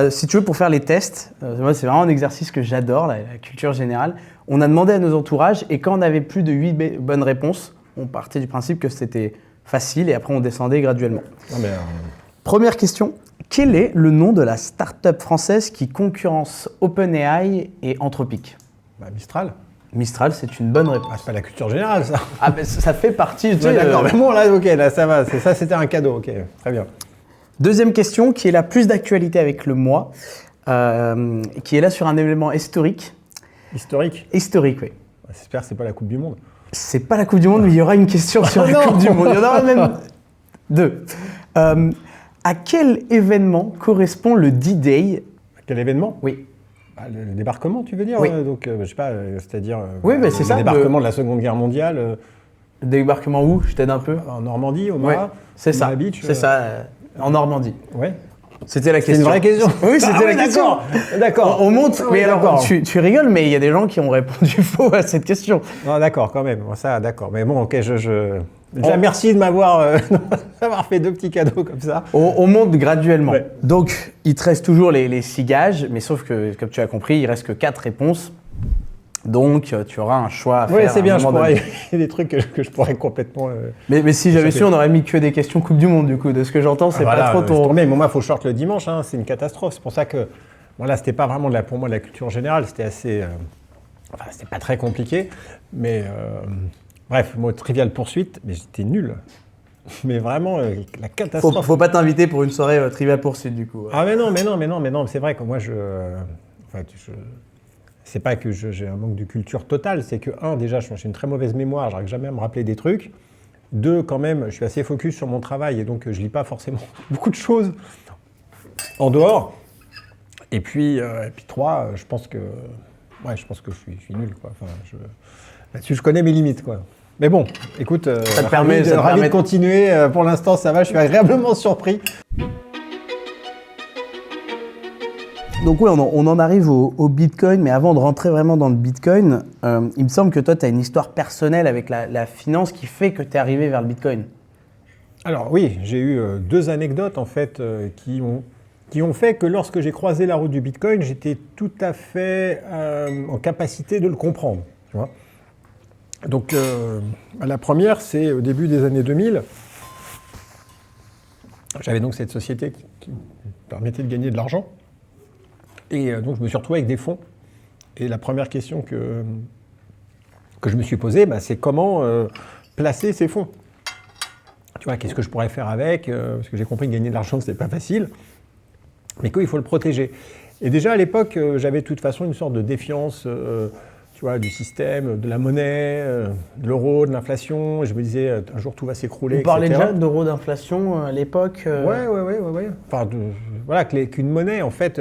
si tu veux, pour faire les tests, moi c'est vraiment un exercice que j'adore, la culture générale. On a demandé à nos entourages et quand on avait plus de 8 bonnes réponses, on partait du principe que c'était facile et après on descendait graduellement. Non, mais, Première question, quel est le nom de la start-up française qui concurrence OpenAI et Anthropic? Mistral. Mistral, c'est une bonne réponse. Ah, c'est pas la culture générale, ça. Ah ben ça fait partie, tu sais, D'accord, mais bon, là, ok, là, ça va. Ça, c'était un cadeau, ok, très bien. Deuxième question, qui est la plus d'actualité avec le mois, qui est là sur un événement historique. Historique. Historique, oui. J'espère que c'est pas la Coupe du Monde. C'est pas la Coupe du Monde, mais il y aura une question sur la Coupe du Monde. Il y en aura même 2. À quel événement correspond le D-Day? À quel événement? Oui. Le débarquement, tu veux dire? Oui. Donc, je sais pas, c'est-à-dire... Oui, mais c'est ça. Le débarquement de la Seconde Guerre mondiale. Le débarquement où? Je t'aide un peu. En Normandie, au Ouais, Marat. c'est ça. Beach, c'est ça, en Normandie. Ouais. C'était la C'est question. une vraie question. Oui, c'était la question. D'accord. On monte, Oui, mais alors d'accord. tu rigoles, mais il y a des gens qui ont répondu faux à cette question. Non, d'accord, quand même. Ça, d'accord. Mais bon, ok, Déjà, merci de m'avoir fait 2 petits cadeaux comme ça. On monte graduellement. Ouais. Donc, il te reste toujours les 6 gages, mais sauf que, comme tu as compris, il reste que 4 réponses. Donc, tu auras un choix à faire. Oui, c'est bien, il y a des trucs que je pourrais complètement... Mais si j'avais su, on aurait mis que des questions Coupe du Monde, du coup. De ce que j'entends, c'est pas trop ton... Mais moi, il faut short le dimanche, hein, c'est une catastrophe. C'est pour ça que, voilà, c'était pas vraiment pour moi de la culture générale, c'était assez... c'était pas très compliqué, mais... bref, moi, Trivial Poursuite, mais j'étais nul. Mais vraiment, la catastrophe. Faut pas t'inviter pour une soirée Trivial Poursuite, du coup. Ah, mais non, c'est vrai que moi, c'est pas que j'ai un manque de culture totale, c'est que, déjà, j'ai une très mauvaise mémoire, j'arrive jamais à me rappeler des trucs. 2, quand même, je suis assez focus sur mon travail et donc je lis pas forcément beaucoup de choses en dehors. Et puis 3, je pense que je suis nul, quoi. Enfin, là-dessus, je connais mes limites, quoi. Mais bon, écoute, ravi de continuer. Pour l'instant, ça va, je suis agréablement surpris. Donc oui, on en arrive au Bitcoin, mais avant de rentrer vraiment dans le Bitcoin, il me semble que toi, tu as une histoire personnelle avec la finance qui fait que tu es arrivé vers le Bitcoin. Alors oui, j'ai eu 2 anecdotes en fait qui ont fait que lorsque j'ai croisé la route du Bitcoin, j'étais tout à fait en capacité de le comprendre. Tu vois. Donc la première, c'est au début des années 2000. J'avais donc cette société qui me permettait de gagner de l'argent. Et donc je me suis retrouvé avec des fonds. Et la première question que je me suis posée, c'est comment placer ces fonds. Tu vois, qu'est-ce que je pourrais faire avec parce que j'ai compris que gagner de l'argent, ce n'était pas facile, mais qu'il faut le protéger. Et déjà à l'époque, j'avais de toute façon une sorte de défiance tu vois, du système, de la monnaie, de l'euro, de l'inflation. Je me disais, un jour tout va s'écrouler, On parlait etc. déjà d'euro d'inflation à l'époque Ouais. Enfin, voilà, qu'une monnaie, en fait,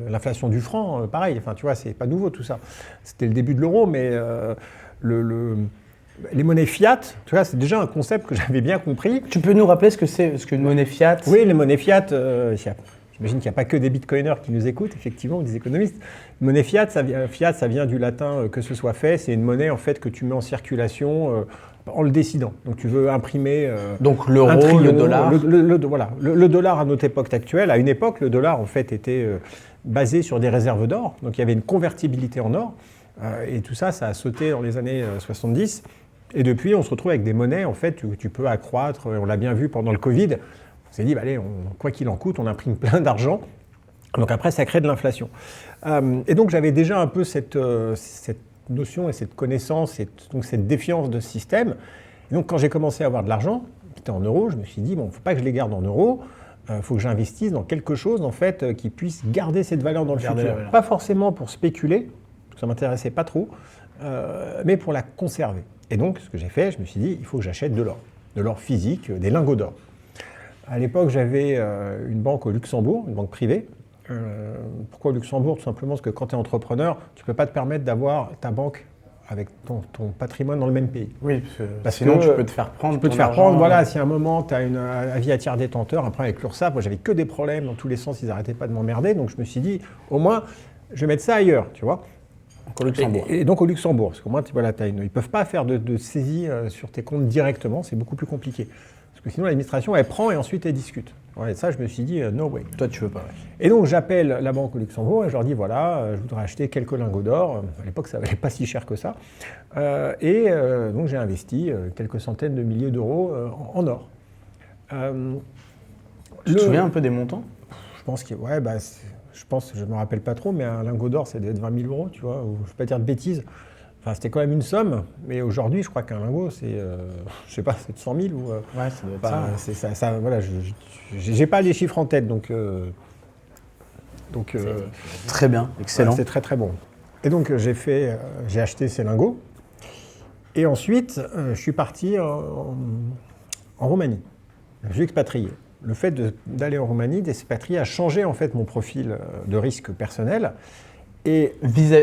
l'inflation du franc, pareil. Enfin, tu vois, c'est pas nouveau tout ça. C'était le début de l'euro, mais les monnaies fiat, tu vois, c'est déjà un concept que j'avais bien compris. Tu peux nous rappeler ce qu'une monnaie fiat? Oui, les monnaies fiat, j'imagine qu'il n'y a pas que des bitcoiners qui nous écoutent, effectivement, ou des économistes. Monnaie fiat, ça vient du latin que ce soit fait. C'est une monnaie en fait que tu mets en circulation en le décidant. Donc tu veux imprimer donc l'euro, le dollar. Voilà, le dollar à notre époque actuelle. À une époque, le dollar en fait était basé sur des réserves d'or. Donc il y avait une convertibilité en or. Et tout ça, ça a sauté dans les années 70. Et depuis, on se retrouve avec des monnaies en fait où tu peux accroître. On l'a bien vu pendant le Covid. On s'est dit, allez, quoi qu'il en coûte, on imprime plein d'argent. Donc après, ça crée de l'inflation. Et donc j'avais déjà un peu cette notion et cette connaissance, donc cette défiance de ce système. Et donc quand j'ai commencé à avoir de l'argent, qui était en euros, je me suis dit, il ne faut pas que je les garde en euros, il faut que j'investisse dans quelque chose en fait, qui puisse garder cette valeur dans le futur. Pas forcément pour spéculer, parce que ça ne m'intéressait pas trop, mais pour la conserver. Et donc ce que j'ai fait, je me suis dit, il faut que j'achète de l'or physique, des lingots d'or. À l'époque, j'avais une banque au Luxembourg, une banque privée. Pourquoi au Luxembourg? Tout simplement parce que quand tu es entrepreneur, tu ne peux pas te permettre d'avoir ta banque avec ton patrimoine dans le même pays. Oui, parce que sinon tu peux te faire prendre. Tu peux te faire prendre, voilà, si à un moment tu as un avis à tiers détenteur, après avec l'URSSAF, moi j'avais que des problèmes dans tous les sens, ils n'arrêtaient pas de m'emmerder, donc je me suis dit, au moins, je vais mettre ça ailleurs, tu vois. Donc au Luxembourg. Et donc au Luxembourg, parce qu'au moins, voilà, ils ne peuvent pas faire de saisie sur tes comptes directement, c'est beaucoup plus compliqué. Parce que sinon l'administration, elle prend et ensuite elle discute. Ouais, et ça, je me suis dit, no way. Toi, tu veux pas. Ouais. Et donc, j'appelle la banque au Luxembourg et je leur dis, voilà, je voudrais acheter quelques lingots d'or. À l'époque, ça ne valait pas si cher que ça. Donc, j'ai investi quelques centaines de milliers d'euros en or. Tu te souviens un peu des montants? Je pense que, ouais, je ne me rappelle pas trop, mais un lingot d'or, ça doit être 20 000 euros, tu vois, ou, je ne vais pas dire de bêtises. Enfin, c'était quand même une somme, mais aujourd'hui, je crois qu'un lingot, c'est, je sais pas, 700 000 ou... ouais, ça doit être ça. Ça, voilà, j'ai pas les chiffres en tête, donc très bien, excellent. C'est très très bon. Et donc j'ai acheté ces lingots, et ensuite je suis parti en Roumanie. Je suis expatrié. Le fait d'aller en Roumanie, d'expatrier, a changé en fait mon profil de risque personnel. Et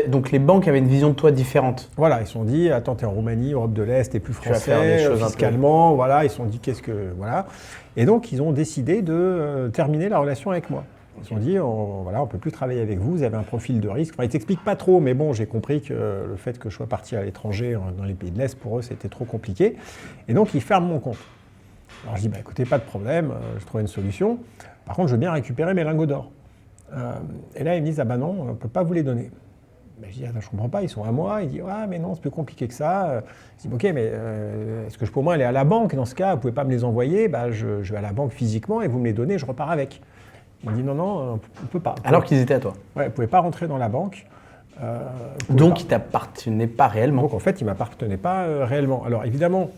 donc les banques avaient une vision de toi différente. Voilà, ils se sont dit, attends, t'es en Roumanie, Europe de l'Est, t'es plus français, fiscalement, voilà, ils se sont dit, voilà. Et donc, ils ont décidé de terminer la relation avec moi. Ils se sont dit, on peut plus travailler avec vous, vous avez un profil de risque. Enfin, ils t'expliquent pas trop, mais bon, j'ai compris que le fait que je sois parti à l'étranger, dans les pays de l'Est, pour eux, c'était trop compliqué. Et donc, ils ferment mon compte. Alors, je dis, écoutez, pas de problème, je trouve une solution. Par contre, je veux bien récupérer mes lingots d'or. Et là, ils me disent, non, on ne peut pas vous les donner. Je dis, je ne comprends pas, ils sont à moi. Il dit, mais non, c'est plus compliqué que ça. Je dis, ok, mais est-ce que je peux au moins aller à la banque? Dans ce cas, vous ne pouvez pas me les envoyer. Je vais à la banque physiquement et vous me les donnez, je repars avec. Il me dit, non, on ne peut pas. Alors qu'ils étaient à toi? Ouais, vous ne pouvez pas rentrer dans la banque. Donc, il ne t'appartenait pas réellement? Donc, en fait, il ne m'appartenait pas réellement. Alors, évidemment,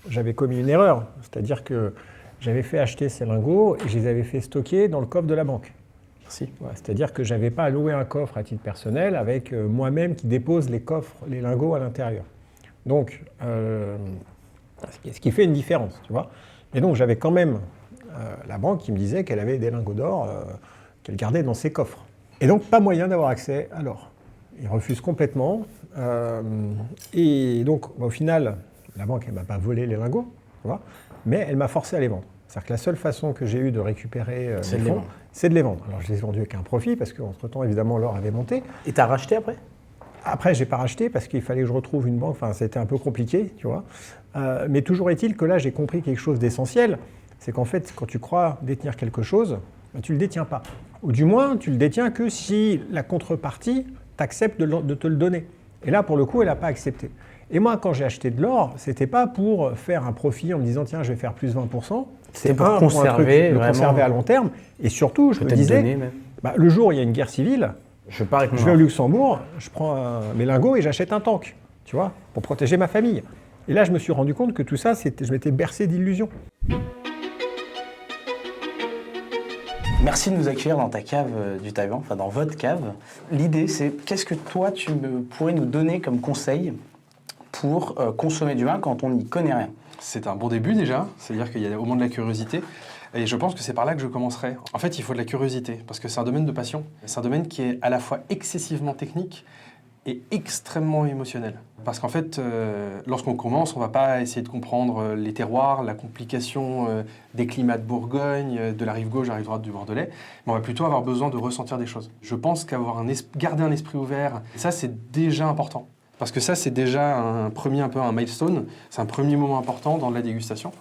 j'avais commis une erreur. C'est-à-dire que j'avais fait acheter ces lingots et je les avais fait stocker dans le coffre de la banque. C'est-à-dire que je n'avais pas à louer un coffre à titre personnel avec moi-même qui dépose les lingots à l'intérieur. Donc, ce qui fait une différence, tu vois. Et donc, j'avais quand même la banque qui me disait qu'elle avait des lingots d'or qu'elle gardait dans ses coffres. Et donc, pas moyen d'avoir accès à l'or. Ils refusent complètement. Et donc, au final, la banque, elle ne m'a pas volé les lingots, tu vois, mais elle m'a forcé à les vendre. C'est-à-dire que la seule façon que j'ai eue de récupérer les fonds, c'est de les vendre. Alors je les ai vendus avec un profit parce qu'entre-temps, évidemment, l'or avait monté. Et t'as racheté après? Après, je n'ai pas racheté parce qu'il fallait que je retrouve une banque. Enfin, c'était un peu compliqué, tu vois. Mais toujours est-il que là, j'ai compris quelque chose d'essentiel. C'est qu'en fait, quand tu crois détenir quelque chose, ben, tu ne le détiens pas. Ou du moins, tu le détiens que si la contrepartie t'accepte de te le donner. Et là, pour le coup, elle n'a pas accepté. Et moi, quand j'ai acheté de l'or, ce n'était pas pour faire un profit en me disant, tiens, je vais faire plus 20%. C'était pour conserver, le conserver à long terme. Et surtout, je me disais, bah, le jour où il y a une guerre civile, je vais au Luxembourg, je prends mes lingots et j'achète un tank, tu vois, pour protéger ma famille. Et là, je me suis rendu compte que tout ça, je m'étais bercé d'illusions. Merci de nous accueillir dans ta cave du Taïwan, enfin dans votre cave. L'idée, c'est qu'est-ce que toi, tu pourrais nous donner comme conseil pour consommer du vin quand on n'y connaît rien? C'est un bon début déjà, c'est-à-dire qu'il y a au moins de la curiosité. Et je pense que c'est par là que je commencerai. En fait, il faut de la curiosité, parce que c'est un domaine de passion. C'est un domaine qui est à la fois excessivement technique et extrêmement émotionnel. Parce qu'en fait, lorsqu'on commence, on ne va pas essayer de comprendre les terroirs, la complication des climats de Bourgogne, de la rive gauche à la rive droite du Bordelais, mais on va plutôt avoir besoin de ressentir des choses. Je pense garder un esprit ouvert, ça c'est déjà important. Parce que ça, c'est déjà un milestone, c'est un premier moment important dans la dégustation.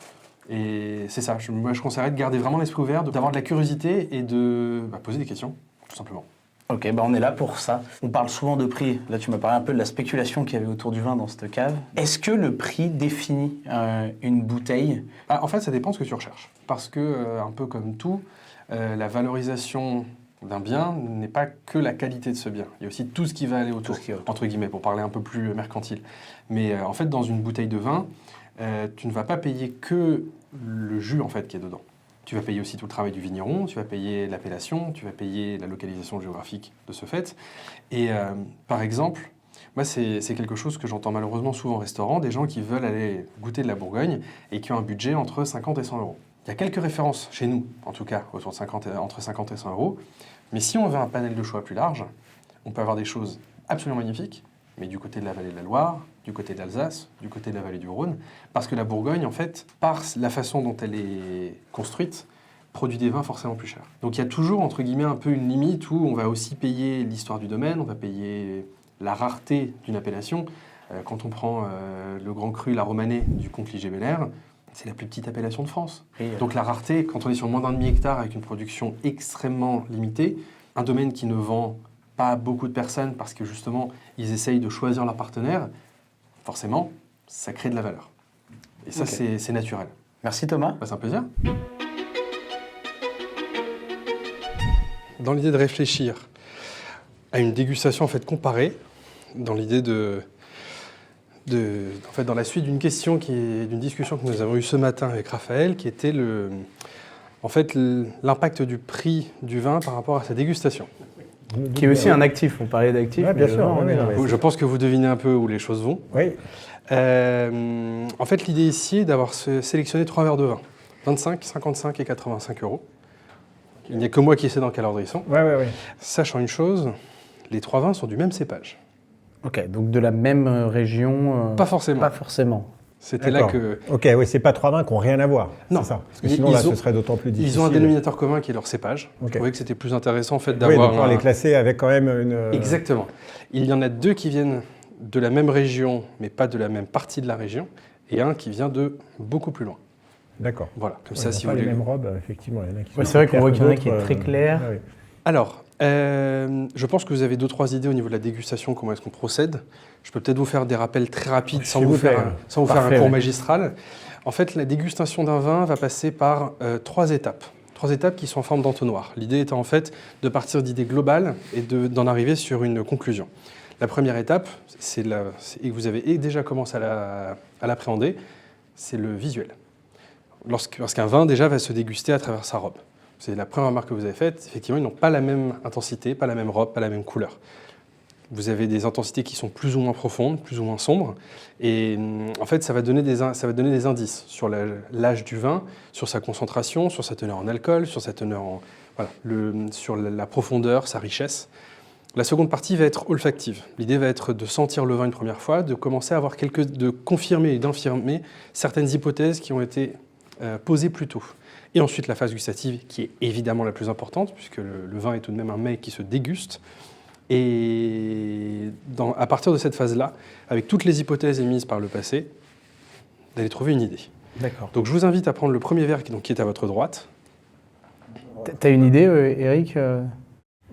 Et c'est ça, moi je conseillerais de garder vraiment l'esprit ouvert, d'avoir de la curiosité et de poser des questions, tout simplement. Ok, on est là pour ça. On parle souvent de prix. Là, tu m'as parlé un peu de la spéculation qu'il y avait autour du vin dans cette cave. Est-ce que le prix définit une bouteille? En fait, ça dépend de ce que tu recherches. Parce que, un peu comme tout, la valorisation d'un bien n'est pas que la qualité de ce bien. Il y a aussi tout ce qui va aller autour, entre guillemets, pour parler un peu plus mercantile. Mais en fait, dans une bouteille de vin, tu ne vas pas payer que le jus en fait, qui est dedans. Tu vas payer aussi tout le travail du vigneron, tu vas payer l'appellation, tu vas payer la localisation géographique de ce fait. Et par exemple, moi, c'est quelque chose que j'entends malheureusement souvent au restaurant, des gens qui veulent aller goûter de la Bourgogne et qui ont un budget entre 50 et 100 euros. Il y a quelques références chez nous, en tout cas, entre 50 et 100 euros. Mais si on veut un panel de choix plus large, on peut avoir des choses absolument magnifiques, mais du côté de la vallée de la Loire, du côté de l'Alsace, du côté de la vallée du Rhône, parce que la Bourgogne, en fait, par la façon dont elle est construite, produit des vins forcément plus chers. Donc il y a toujours, entre guillemets, un peu une limite où on va aussi payer l'histoire du domaine, on va payer la rareté d'une appellation. Quand on prend le Grand Cru, la Romanée du comte Ligier-Belair, c'est la plus petite appellation de France. Donc la rareté, quand on est sur moins d'un demi-hectare avec une production extrêmement limitée, un domaine qui ne vend pas beaucoup de personnes parce que justement, ils essayent de choisir leur partenaire, forcément, ça crée de la valeur. Et ça, c'est naturel. Merci Thomas. C'est un plaisir. Dans l'idée de réfléchir à une dégustation en fait comparée, dans l'idée en fait, dans la suite d'une discussion que nous avons eue ce matin avec Raphaël, qui était l'impact du prix du vin par rapport à sa dégustation. Qui est aussi un actif, on parlait d'actif. Ouais, bien sûr. Je pense que vous devinez un peu où les choses vont. Oui. En fait, l'idée ici est d'avoir sélectionné 3 verres de vin, 25, 55 et 85 euros. Il n'y a que moi qui sais dans quel ordre ils sont. Ouais. Sachant une chose, les 3 vins sont du même cépage. Ok, donc de la même région. Pas forcément. Pas forcément. C'était là que... Ok, oui, c'est pas 3 vins qui n'ont rien à voir. Non. C'est ça. Parce que sinon, ce serait d'autant plus difficile. Ils ont un dénominateur commun qui est leur cépage. Okay. Je trouvais que c'était plus intéressant en fait, d'avoir... Oui, de pouvoir les classer avec quand même une... Exactement. Il y en a 2 qui viennent de la même région, mais pas de la même partie de la région, et un qui vient de beaucoup plus loin. D'accord. Voilà, comme ça, si vous voulez... les mêmes robes, effectivement. Il y en a qui sont c'est vrai qu'on voit qu'il y en a qui est très clair. Oui. Alors, je pense que vous avez 2-3 idées au niveau de la dégustation, comment est-ce qu'on procède. Je peux peut-être vous faire des rappels très rapides sans vous faire un cours magistral. En fait, la dégustation d'un vin va passer par 3 étapes. 3 étapes qui sont en forme d'entonnoir. L'idée étant en fait de partir d'idées globales et d'en arriver sur une conclusion. La première étape, et vous avez déjà commencé à l'appréhender, c'est le visuel. Lorsqu'un vin déjà va se déguster à travers sa robe. C'est la première remarque que vous avez faite. Effectivement, ils n'ont pas la même intensité, pas la même robe, pas la même couleur. Vous avez des intensités qui sont plus ou moins profondes, plus ou moins sombres. Et en fait, ça va donner des indices sur l'âge du vin, sur sa concentration, sur sa teneur en alcool, sur sa teneur sur la profondeur, sa richesse. La seconde partie va être olfactive. L'idée va être de sentir le vin une première fois, de commencer à avoir de confirmer et d'infirmer certaines hypothèses qui ont été posées plus tôt. Et ensuite la phase gustative qui est évidemment la plus importante puisque le vin est tout de même un mets qui se déguste. Et à partir de cette phase-là, avec toutes les hypothèses émises par le passé, d'aller trouver une idée. D'accord. Donc je vous invite à prendre le premier verre qui est à votre droite. T'as une idée, Eric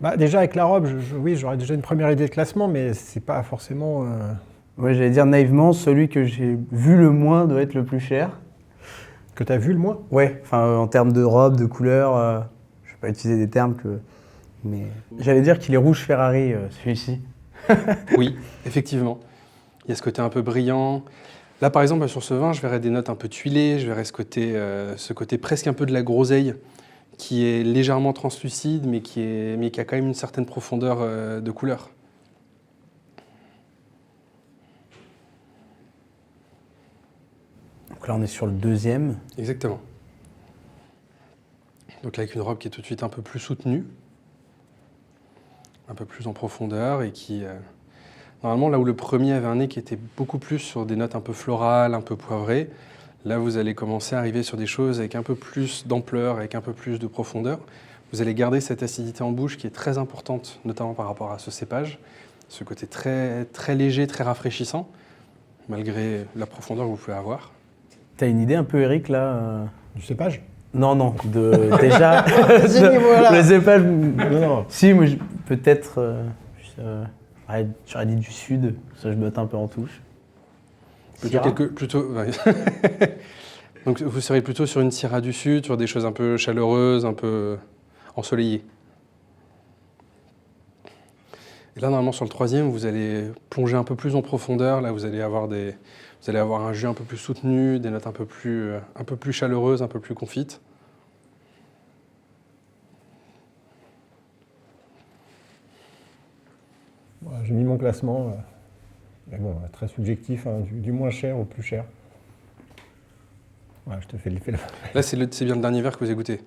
Bah, déjà avec la robe, oui, j'aurais déjà une première idée de classement, mais c'est pas forcément... Ouais, j'allais dire naïvement, celui que j'ai vu le moins doit être le plus cher. Que tu as vu le moins? Ouais, enfin en termes de robe, de couleur, je vais pas utiliser des termes que... Mais j'allais dire qu'il est rouge Ferrari, celui-ci. Oui, effectivement. Il y a ce côté un peu brillant. Là, par exemple, sur ce vin, je verrais des notes un peu tuilées, je verrais ce côté presque un peu de la groseille, qui est légèrement translucide, mais qui a quand même une certaine profondeur de couleur. Donc là, on est sur le deuxième. Exactement. Donc là, avec une robe qui est tout de suite un peu plus soutenue, un peu plus en profondeur, et qui... Normalement, là où le premier avait un nez qui était beaucoup plus sur des notes un peu florales, un peu poivrées, là, vous allez commencer à arriver sur des choses avec un peu plus d'ampleur, avec un peu plus de profondeur. Vous allez garder cette acidité en bouche qui est très importante, notamment par rapport à ce cépage, ce côté très, très léger, très rafraîchissant, malgré la profondeur que vous pouvez avoir. T'as une idée un peu, Eric, là Du cépage? Non, déjà... voilà. Le cépage... Non. Si, moi, peut-être... j'aurais dit du sud, ça je botte un peu en touche. Ouais. Donc vous serez plutôt sur une Syrah du Sud, sur des choses un peu chaleureuses, un peu ensoleillées. Et là, normalement, sur le troisième, vous allez plonger un peu plus en profondeur. Là, vous allez avoir un jus un peu plus soutenu, des notes un peu plus chaleureuses, un peu plus confites. Voilà, j'ai mis mon classement, mais bon, très subjectif, hein, du moins cher au plus cher. Voilà, je te fais l'effet là. Là, c'est bien le dernier verre que vous avez goûté?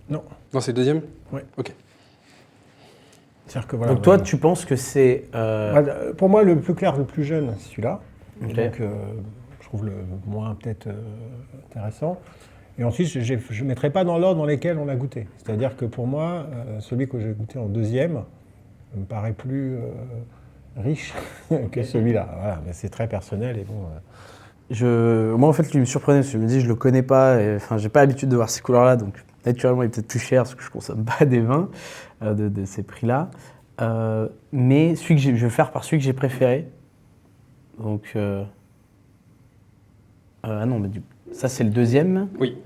Non. Non, c'est le deuxième? Oui. Ok. C'est-à-dire que, voilà, Donc toi, tu penses que c'est... Pour moi, le plus clair, le plus jeune, c'est celui-là. Ok. Donc, je trouve le moins peut-être intéressant. Et ensuite, je ne mettrai pas dans l'ordre dans lesquels on l'a goûté. C'est-à-dire que pour moi, celui que j'ai goûté en deuxième me paraît plus riche que celui-là. Voilà, mais c'est très personnel et bon... Moi, en fait, lui me surprenait parce que je me dis, je le connais pas. Enfin, j'ai pas l'habitude de voir ces couleurs-là, donc naturellement, il est peut-être plus cher parce que je consomme pas des vins de ces prix-là. Mais je vais faire par celui que j'ai préféré. Donc, ah non, mais ça c'est le deuxième. Oui.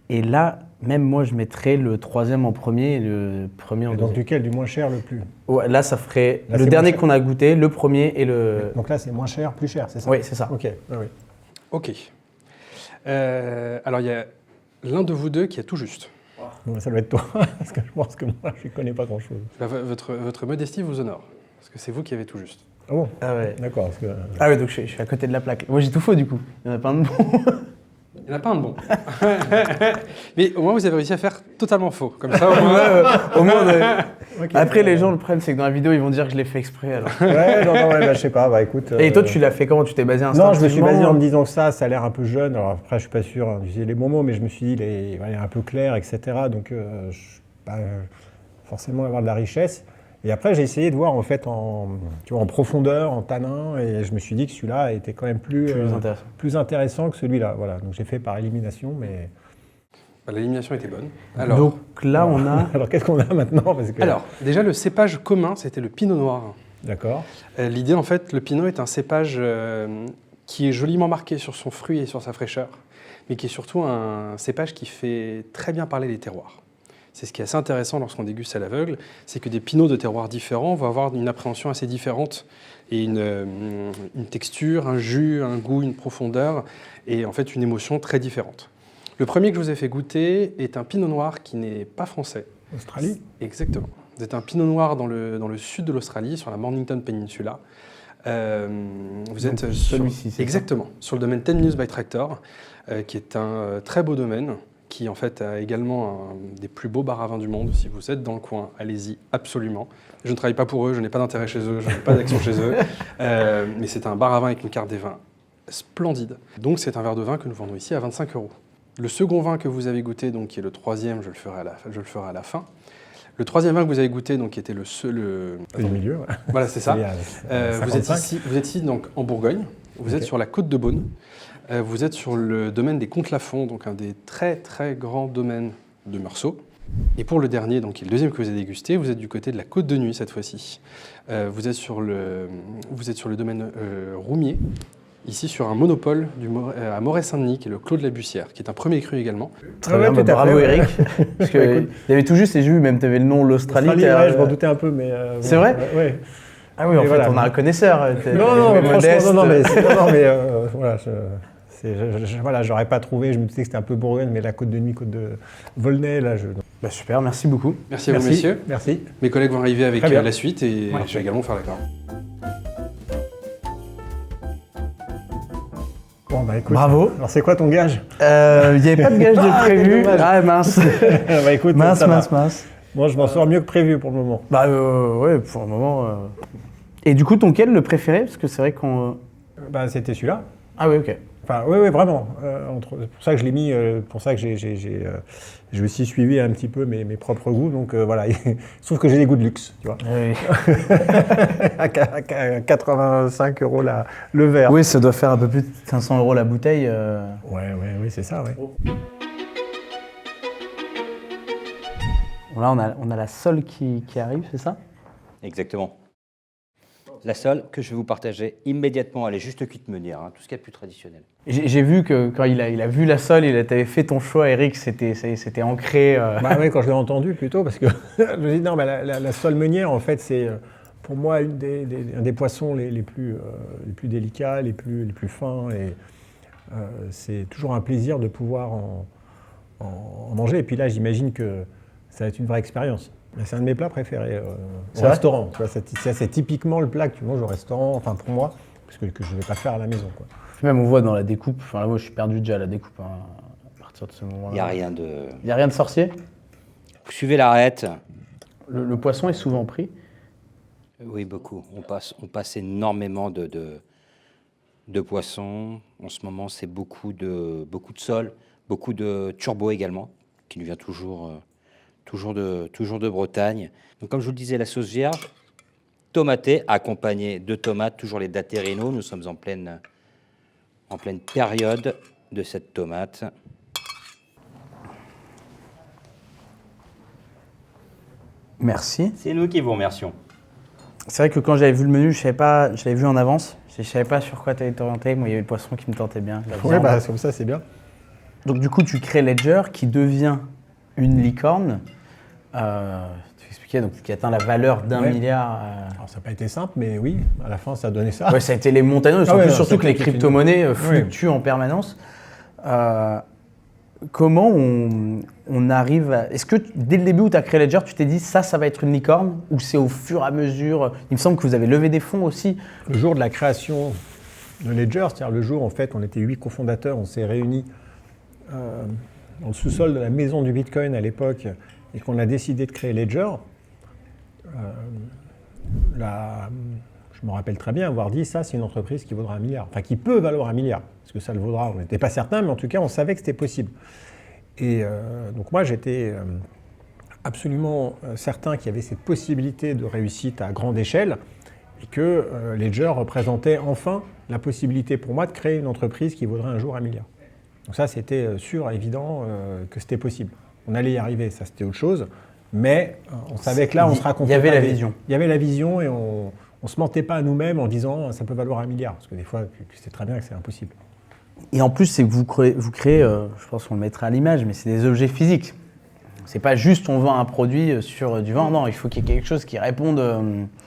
Et là, même moi, je mettrais le troisième en premier et le premier en Et donc deuxième. duquel? Du moins cher, le plus. Ouais, là, ça ferait Là, le c'est dernier moins cher. qu'on a goûté, le premier et le. Donc là, c'est moins cher, plus cher, c'est ça? Oui, c'est ça. Ok, oui. Ok. Alors, il y a l'un de vous deux qui a tout juste. Donc, ça doit être toi, parce que je pense que moi, je ne connais pas grand-chose. Là, votre modestie vous honore, parce que c'est vous qui avez tout juste. Ah bon? Ah ouais. D'accord. Parce que, Ah ouais, donc je suis à côté de la plaque. Moi, j'ai tout faux du coup. Il n'y en a pas un de bon. Il n'y en a pas un de bon. Mais au moins, vous avez réussi à faire totalement faux. Comme ça, au moins... Au moins, on a- Ok. Après, les gens, le problème, c'est que dans la vidéo, ils vont dire que je l'ai fait exprès. Alors. Ouais, non, je sais pas, bah écoute... Et toi, tu l'as fait comment? Tu t'es basé Non, instinctivement? je me suis basé en me disant que ça a l'air un peu jeune. Alors après, je suis pas sûr d'utiliser les bons mots, mais je me suis dit, il est un peu clair, etc. Donc, forcément avoir de la richesse. Et après, j'ai essayé de voir en fait en profondeur, en tanin, et je me suis dit que celui-là était quand même plus intéressant que celui-là. Voilà. Donc j'ai fait par élimination, mais... L'élimination était bonne. Alors, Donc là, on a. Alors qu'est-ce qu'on a maintenant? Parce que... alors, déjà, le cépage commun, c'était le pinot noir. D'accord. L'idée, en fait, le pinot est un cépage qui est joliment marqué sur son fruit et sur sa fraîcheur, mais qui est surtout un cépage qui fait très bien parler les terroirs. C'est ce qui est assez intéressant lorsqu'on déguste à l'aveugle, c'est que des pinots de terroirs différents vont avoir une appréhension assez différente et une texture, un jus, un goût, une profondeur et en fait une émotion très différente. Le premier que je vous ai fait goûter est un pinot noir qui n'est pas français. Australie? Exactement. C'est un pinot noir dans le sud de l'Australie, sur la Mornington Peninsula. Vous êtes celui-ci, c'est ça? exactement, sur le domaine 10 News by Tractor, qui est un très beau domaine, qui en fait a également un des plus beaux bars à vin du monde. Si vous êtes dans le coin, allez-y absolument. Je ne travaille pas pour eux, je n'ai pas d'intérêt chez eux, je n'ai pas d'action chez eux, mais c'est un bar à vin avec une carte des vins splendide. Donc c'est un verre de vin que nous vendons ici à 25 €. Le second vin que vous avez goûté, donc, qui est le troisième, je le ferai à la fin. Le troisième vin que vous avez goûté, donc, qui était le milieu. Ouais. Voilà, c'est ça. Vous êtes 55. ici donc, en Bourgogne. Vous êtes sur la côte de Beaune. Vous êtes sur le domaine des Comtes-Lafont, donc un des très très grands domaines de Meursault. Et pour le dernier, donc, qui est le deuxième que vous avez dégusté, vous êtes du côté de la Côte de Nuit cette fois-ci. Vous êtes sur le domaine Roumier, ici sur un monopole à Moret-Saint-Denis, qui est le Clos de la Bussière, qui est un premier cru également. Très bien, bravo Eric. Parce que il y avait tout juste, et j'ai vu, même tu avais le nom l'Australie. Je m'en doutais un peu, mais... c'est vrai ouais. Ah oui, en fait, voilà. On a un connaisseur. Non, franchement, voilà, voilà, j'aurais pas trouvé, je me disais que c'était un peu Bourgogne, mais la Côte de Nuit, Côte de Volnay, là, Bah, super, merci beaucoup. Merci à vous, messieurs. Merci. Mes collègues vont arriver avec la suite et Ouais. je vais également faire la carte. Bon, bah écoute. Bravo. Alors, c'est quoi ton gage? Il n'y avait pas de gage de prévu. dommage. Ah mince. Bah écoute, ça va. mince. Moi, je m'en sors mieux que prévu pour le moment. Bah ouais, pour le moment. Et du coup, ton quel le préféré? Parce que c'est vrai qu'on... Bah, c'était celui-là. Ah oui, ok. Enfin, oui, vraiment. C'est pour ça que je l'ai mis, pour ça que j'ai aussi suivi un petit peu mes propres goûts. Donc voilà, il se trouve que j'ai des goûts de luxe, tu vois. Oui. à 85 € le verre. Oui, ça doit faire un peu plus de 500 € la bouteille. Oui, c'est ça, ouais. Bon, là, on a la sole qui arrive, c'est ça? Exactement. La sole que je vais vous partager immédiatement, elle est juste cuite meunière, hein, tout ce qu'il y a de plus traditionnel. J'ai vu que quand il a vu la sole, t'avait fait ton choix, Eric, c'était ancré. Bah oui, quand je l'ai entendu plutôt, parce que je me dis non, mais la sole meunière, en fait, c'est pour moi un des poissons les plus délicats, les plus fins, et c'est toujours un plaisir de pouvoir en manger. Et puis là, j'imagine que ça va être une vraie expérience. C'est un de mes plats préférés au restaurant. Tu vois, c'est typiquement le plat que tu manges au restaurant, enfin pour moi, parce que je ne vais pas faire à la maison, quoi. Même on voit dans la découpe, enfin là, moi je suis perdu déjà à la découpe hein, à partir de ce moment-là. Il n'y a rien de... Il n'y a rien de sorcier? Vous suivez l'arête. Le poisson est souvent pris? Oui, beaucoup. On passe énormément de poissons. En ce moment, c'est beaucoup de sole, beaucoup de turbo également, qui nous vient toujours de Bretagne. Donc, comme je vous le disais, la sauce vierge, tomatée, accompagnée de tomates, toujours les Daterino. Nous sommes en pleine période de cette tomate. Merci. C'est nous qui vous remercions. C'est vrai que quand j'avais vu le menu, je l'avais vu en avance. Je ne savais pas sur quoi tu allais t'orienter. Moi, il y avait le poisson qui me tentait bien. Oui, bah, comme ça, c'est bien. Donc, du coup, tu crées Ledger qui devient une licorne. Tu expliquais, donc, qui atteint la valeur d'1 milliard. Alors, ça n'a pas été simple, mais oui, à la fin, ça a donné ça. Ouais, ça a été les montagnes. Surtout que les crypto-monnaies fluctuent en permanence. Comment on arrive à... Est-ce que dès le début où tu as créé Ledger, tu t'es dit ça va être une licorne? Ou c'est au fur et à mesure? Il me semble que vous avez levé des fonds aussi. Le jour de la création de Ledger, c'est-à-dire le jour, en fait, on était 8 cofondateurs, on s'est réunis dans le sous-sol de la maison du Bitcoin à l'époque et qu'on a décidé de créer Ledger. Je me rappelle très bien avoir dit ça, c'est une entreprise qui vaudra 1 milliard. Enfin, qui peut valoir 1 milliard. Parce que ça le vaudra, on n'était pas certain, mais en tout cas, on savait que c'était possible. Et donc moi, j'étais absolument certain qu'il y avait cette possibilité de réussite à grande échelle et que Ledger représentait enfin la possibilité pour moi de créer une entreprise qui vaudrait un jour 1 milliard. Donc ça, c'était sûr, évident que c'était possible. On allait y arriver, ça c'était autre chose. Mais on savait que là, on se racontait. Il y avait la vision. Il y avait la vision et on ne se mentait pas à nous-mêmes en disant ça peut valoir 1 milliard. Parce que des fois, tu sais très bien que c'est impossible. Et en plus, c'est que vous créez je pense qu'on le mettra à l'image, mais c'est des objets physiques. C'est pas juste on vend un produit sur du vin, non, il faut qu'il y ait quelque chose qui réponde.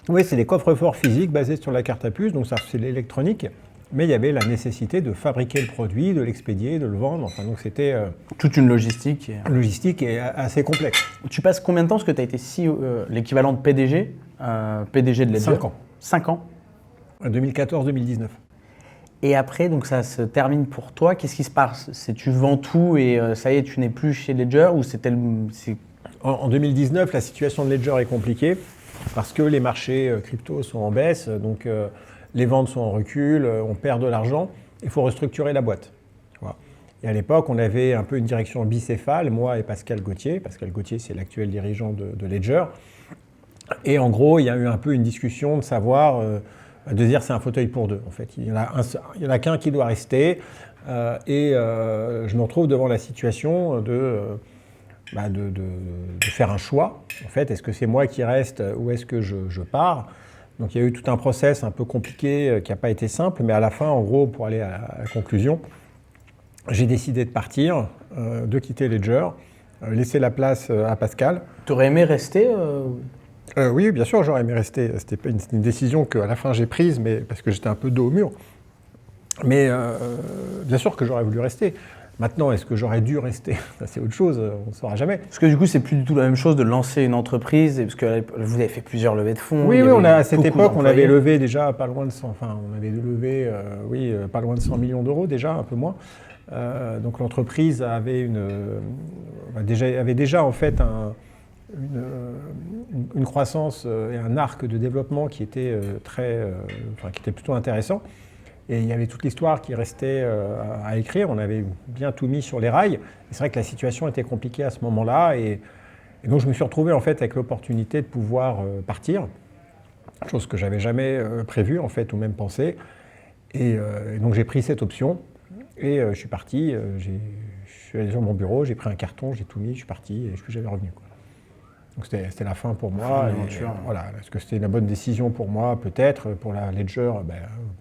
Oui, c'est des coffres-forts physiques basés sur la carte à puce, donc ça c'est l'électronique. Mais il y avait la nécessité de fabriquer le produit, de l'expédier, de le vendre. Enfin, donc c'était toute une logistique. Logistique et assez complexe. Tu passes combien de temps? Parce que tu as été l'équivalent de PDG, PDG de Ledger. 5 ans. 5 ans. 2014-2019. Et après, donc ça se termine pour toi. Qu'est-ce qui se passe? Tu vends tout et ça y est, tu n'es plus chez Ledger ou En 2019, la situation de Ledger est compliquée parce que les marchés crypto sont en baisse, donc les ventes sont en recul, on perd de l'argent. il faut restructurer la boîte. Tu vois. Et à l'époque, on avait un peu une direction bicéphale, moi et Pascal Gauthier. Pascal Gauthier, c'est l'actuel dirigeant de Ledger. Et en gros, il y a eu un peu une discussion de savoir, de dire c'est un fauteuil pour deux. En fait, il y en a qu'un qui doit rester. Je me retrouve devant la situation de faire un choix. En fait, est-ce que c'est moi qui reste ou est-ce que je pars? Donc il y a eu tout un process un peu compliqué qui n'a pas été simple, mais à la fin, en gros, pour aller à la conclusion, j'ai décidé de partir, de quitter Ledger, laisser la place à Pascal. Tu aurais aimé rester Oui, bien sûr, j'aurais aimé rester. C'était pas une décision qu'à la fin j'ai prise, mais parce que j'étais un peu dos au mur. Mais bien sûr que j'aurais voulu rester. Maintenant, est-ce que j'aurais dû rester? Ça, c'est autre chose, on ne saura jamais. Parce que du coup, c'est plus du tout la même chose de lancer une entreprise, parce que vous avez fait plusieurs levées de fonds. Oui, à cette époque, on avait levé déjà pas loin de 100, pas loin de 100 millions d'euros déjà, un peu moins. Donc l'entreprise avait déjà en fait une croissance et un arc de développement qui était qui était plutôt intéressant. Et il y avait toute l'histoire qui restait à écrire. On avait bien tout mis sur les rails. Et c'est vrai que la situation était compliquée à ce moment-là. Et donc, je me suis retrouvé en fait avec l'opportunité de pouvoir partir, chose que j'avais jamais prévue en fait, ou même pensé. Et donc, j'ai pris cette option. Et je suis parti. Je suis allé sur mon bureau, j'ai pris un carton, j'ai tout mis, je suis parti et je suis jamais revenu, quoi. Donc c'était la fin pour moi. Voilà. Est-ce que c'était une bonne décision pour moi? Peut-être. Pour la Ledger,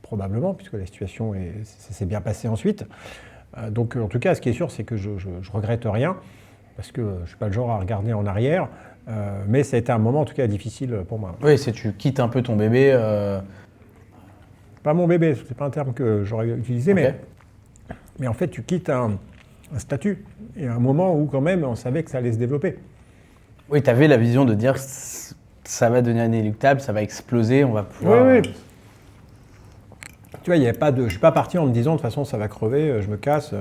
probablement, puisque la situation s'est bien passée ensuite. Donc en tout cas, ce qui est sûr, c'est que je regrette rien, parce que je ne suis pas le genre à regarder en arrière. Mais ça a été un moment en tout cas difficile pour moi. Oui, c'est tu quittes un peu ton bébé. Pas mon bébé, c'est pas un terme que j'aurais utilisé, Okay. mais en fait tu quittes un statut et un moment où quand même on savait que ça allait se développer. Oui, tu avais la vision de dire ça va devenir inéluctable, ça va exploser, on va pouvoir... Oui. Tu vois, je ne suis pas parti en me disant de toute façon ça va crever, je me casse.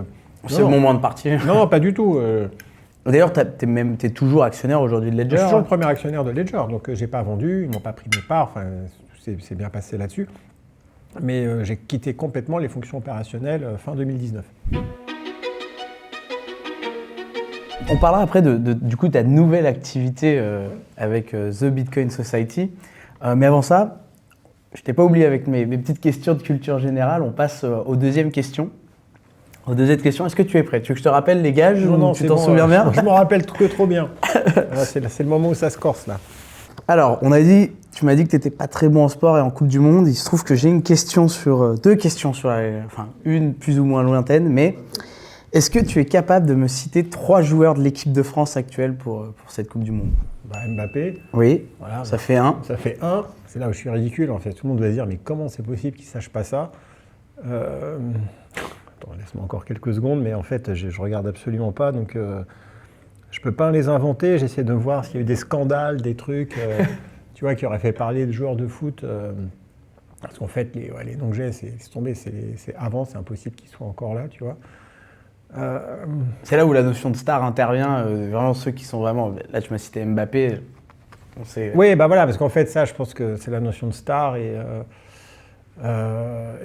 C'est le moment de partir. Non, pas du tout. D'ailleurs, t'es toujours actionnaire aujourd'hui de Ledger. Je suis toujours le premier actionnaire de Ledger, donc j'ai pas vendu, ils m'ont pas pris mes parts, enfin, c'est bien passé là-dessus. Mais j'ai quitté complètement les fonctions opérationnelles fin 2019. On parlera après du coup de ta nouvelle activité avec The Bitcoin Society. Mais avant ça, je t'ai pas oublié avec mes petites questions de culture générale. On passe aux deuxièmes questions. Est-ce que tu es prêt? Tu veux que je te rappelle les gages ou tu t'en souviens bien? Je m'en rappelle trop bien. C'est le moment où ça se corse là. Alors, tu m'as dit que tu n'étais pas très bon en sport et en Coupe du Monde. Il se trouve que j'ai deux questions une plus ou moins lointaine, mais est-ce que tu es capable de me citer 3 joueurs de l'équipe de France actuelle pour cette Coupe du Monde? Mbappé. Oui, voilà, ça fait 1. Ça fait 1. C'est là où je suis ridicule en fait. Tout le monde va se dire mais comment c'est possible qu'il ne sache pas ça? Attends, laisse-moi encore quelques secondes, mais en fait je regarde absolument pas, donc je peux pas les inventer. J'essaie de voir s'il y a eu des scandales, des trucs, tu vois, qui auraient fait parler de joueurs de foot. Parce qu'en fait les noms que j'ai, c'est tombé, c'est avant, c'est impossible qu'ils soient encore là, tu vois. C'est là où la notion de star intervient, vraiment ceux qui sont vraiment... Là, tu m'as cité Mbappé, on sait... Oui, voilà, parce qu'en fait, ça, je pense que c'est la notion de star, et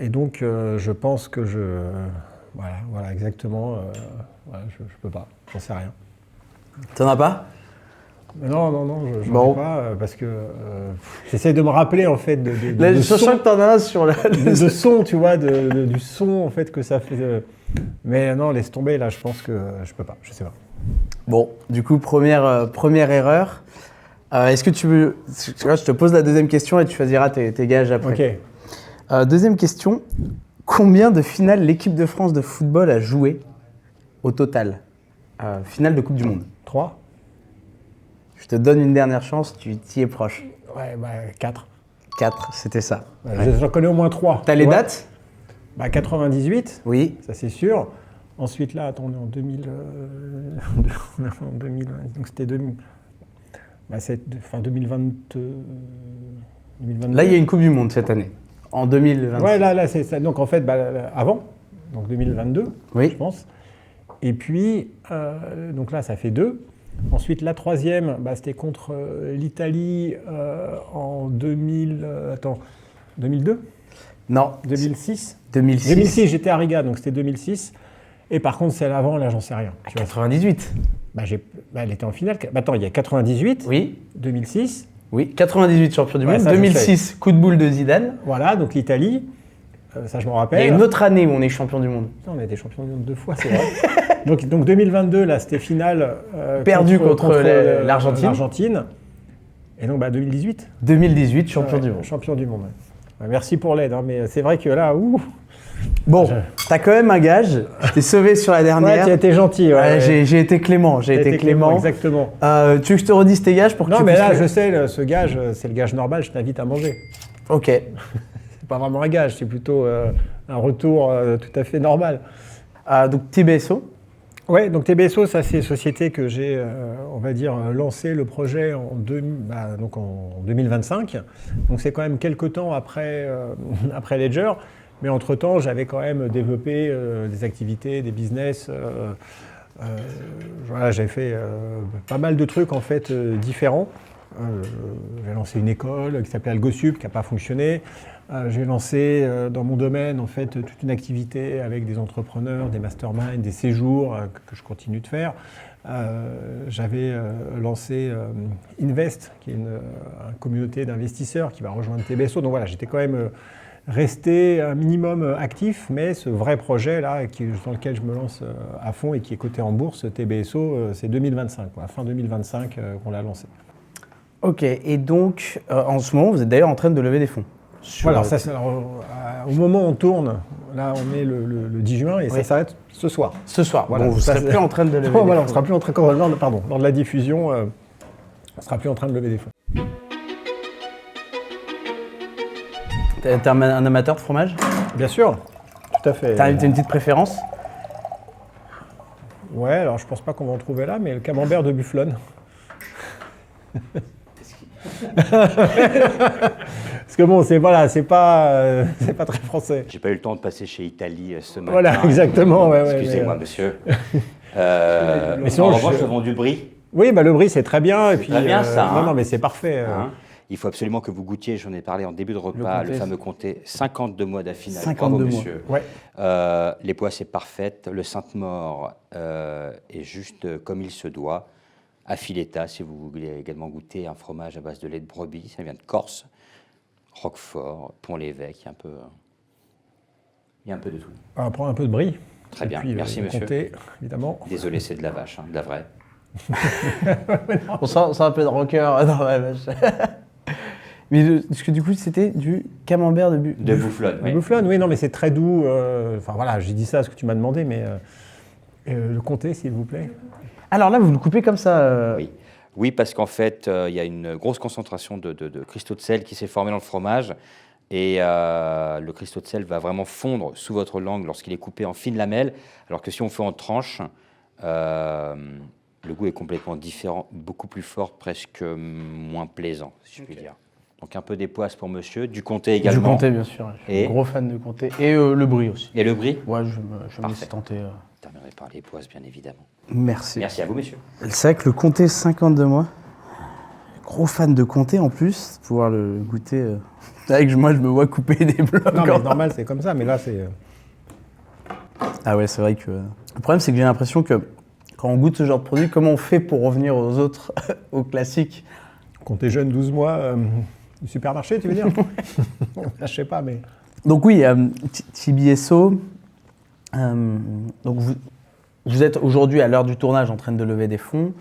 donc, je pense que voilà, exactement, je peux pas, j'en sais rien. T'en as pas? Non, j'en ai pas, parce que j'essaie de me rappeler, en fait, je sens que t'en as un sur de son, tu vois, du son, en fait, que ça fait... Mais non, laisse tomber, là, je pense que je peux pas, je sais pas. Bon, du coup, première erreur. Est-ce que tu veux... Je te pose la deuxième question et tu choisiras tes gages après. Ok. Deuxième question. Combien de finales l'équipe de France de football a joué au total? Finale de Coupe du Monde. 3. Je te donne une dernière chance, tu y es proche. Ouais, 4. 4, c'était ça. J'en connais au moins 3. T'as les dates? 98. Oui. Ça, c'est sûr. Ensuite, là, attends, on est en 2000... en 2000 donc c'était 2000... c'est fin 2022... Là, il y a une Coupe du Monde cette année, en 2026. Ouais, là, c'est ça. Donc, en fait, avant, donc 2022, oui. Je pense. Et puis, donc là, ça fait 2. Ensuite, la troisième, c'était contre l'Italie en 2002. Non. 2006 2006. 2006, j'étais à Riga, donc c'était 2006. Et par contre, celle avant, là, j'en sais rien. Tu vois. 98. Elle était en finale. Attends, il y a 98, Oui. 2006. Oui. 98 champion du monde. ça, je 2006 coup de boule de Zidane. Voilà, donc l'Italie, ça je m'en Il y rappelle. a une autre année où on est champion du monde. Non, on a été champion du monde 2 fois, c'est vrai. donc 2022, là, c'était finale Perdu contre l'Argentine. Et donc 2018. 2018 champion du monde. Champion du monde. Ouais. Merci pour l'aide, hein, mais c'est vrai que là, Bon, t'as quand même un gage. Je t'ai sauvé sur la Ouais, dernière. tu as été gentil. Ouais. J'ai été clément. J'ai été clément. Exactement. Tu veux que je te redise tes gages pour que Non, tu mais puisses là, le- je sais, ce gage, c'est le gage normal, je t'invite à manger. Ok. C'est pas vraiment un gage, c'est plutôt un retour tout à fait normal. Donc TBSO. Ouais, donc TBSO, ça c'est une société que j'ai, on va dire, lancé le projet en 2025. Donc c'est quand même quelques temps après Ledger. Mais entre-temps, j'avais quand même développé des activités, des business. Voilà, j'avais fait pas mal de trucs en fait différents. J'ai lancé une école qui s'appelait AlgoSup, qui n'a pas fonctionné. J'ai lancé dans mon domaine en fait toute une activité avec des entrepreneurs, des masterminds, des séjours que je continue de faire. J'avais lancé Invest, qui est une communauté d'investisseurs qui va rejoindre TBSO. Donc voilà, j'étais quand même resté un minimum actif, mais ce vrai projet là, dans lequel je me lance à fond et qui est coté en bourse, TBSO, c'est 2025, fin 2025 qu'on l'a lancé. Ok. Et donc, en ce moment, vous êtes d'ailleurs en train de lever des fonds. Voilà, au moment où on tourne, là on est le 10 juin et ça s'arrête ce soir. Ce soir. Voilà, Bon, vous ne ça, serez plus en train de lever des Voilà, on fonds. ne sera plus en train lors de la diffusion, on ne sera plus en train de lever des fonds. T'es un amateur de fromage? Bien sûr, tout à fait. T'as une petite préférence? Ouais, alors je pense pas qu'on va en trouver là, mais le camembert de Bufflone. Parce que bon, c'est pas très français. J'ai pas eu le temps de passer chez Italie ce matin. Voilà, exactement. Ouais, Excusez-moi, mais, monsieur. Mais sinon, en revanche, je vends du brie. Oui, le brie, c'est très bien. Et puis, très bien, ça, hein. Non, mais c'est parfait. Hein. Il faut absolument que vous goûtiez, j'en ai parlé en début de repas, le fameux comté 52 mois d'affinage. 52 mois. Monsieur. Ouais. Les pois, c'est parfaite. Le Sainte-Maure est juste comme il se doit. À Filetta, si vous voulez également goûter un fromage à base de lait de brebis, ça vient de Corse. Roquefort, Pont-l'Évêque, il y a un peu de tout. On va prendre un peu de brie. Très Et bien, puis, merci monsieur. comté, évidemment. Désolé, c'est de la vache, de la vraie. On sent un peu de rocker dans la vache. Mais parce que du coup, c'était du camembert de Bufflone, oui. Bufflone, oui, non, mais c'est très doux. Enfin voilà, j'ai dit ça parce que tu m'as demandé, mais le comté, s'il vous plaît. Alors là, vous le coupez comme ça. Oui, parce qu'en fait, il y a une grosse concentration de cristaux de sel qui s'est formée dans le fromage. Et le cristaux de sel va vraiment fondre sous votre langue lorsqu'il est coupé en fines lamelles. Alors que si on fait en tranches, le goût est complètement différent, beaucoup plus fort, presque moins plaisant, si je puis dire. Donc un peu d'époisse pour monsieur, du comté également. Du comté, bien sûr. Je suis un gros fan de comté. Et le brie aussi. Et le brie? Ouais, je me laisse tenter. Je terminerai par l'époisse, bien évidemment. Merci. Merci à vous, messieurs. C'est vrai que le comté 52 mois, gros fan de comté en plus, pouvoir le goûter. C'est vrai que moi, je me vois couper des blocs. Non, mais normal, c'est comme ça, mais là, c'est. Ah ouais, c'est vrai que. Le problème, c'est que j'ai l'impression que quand on goûte ce genre de produit, comment on fait pour revenir aux autres, aux classiques? Comté jeune, 12 mois, du supermarché, tu veux dire? Je sais pas, mais. Donc oui, TBSO, donc vous êtes aujourd'hui à l'heure du tournage en train de lever des fonds.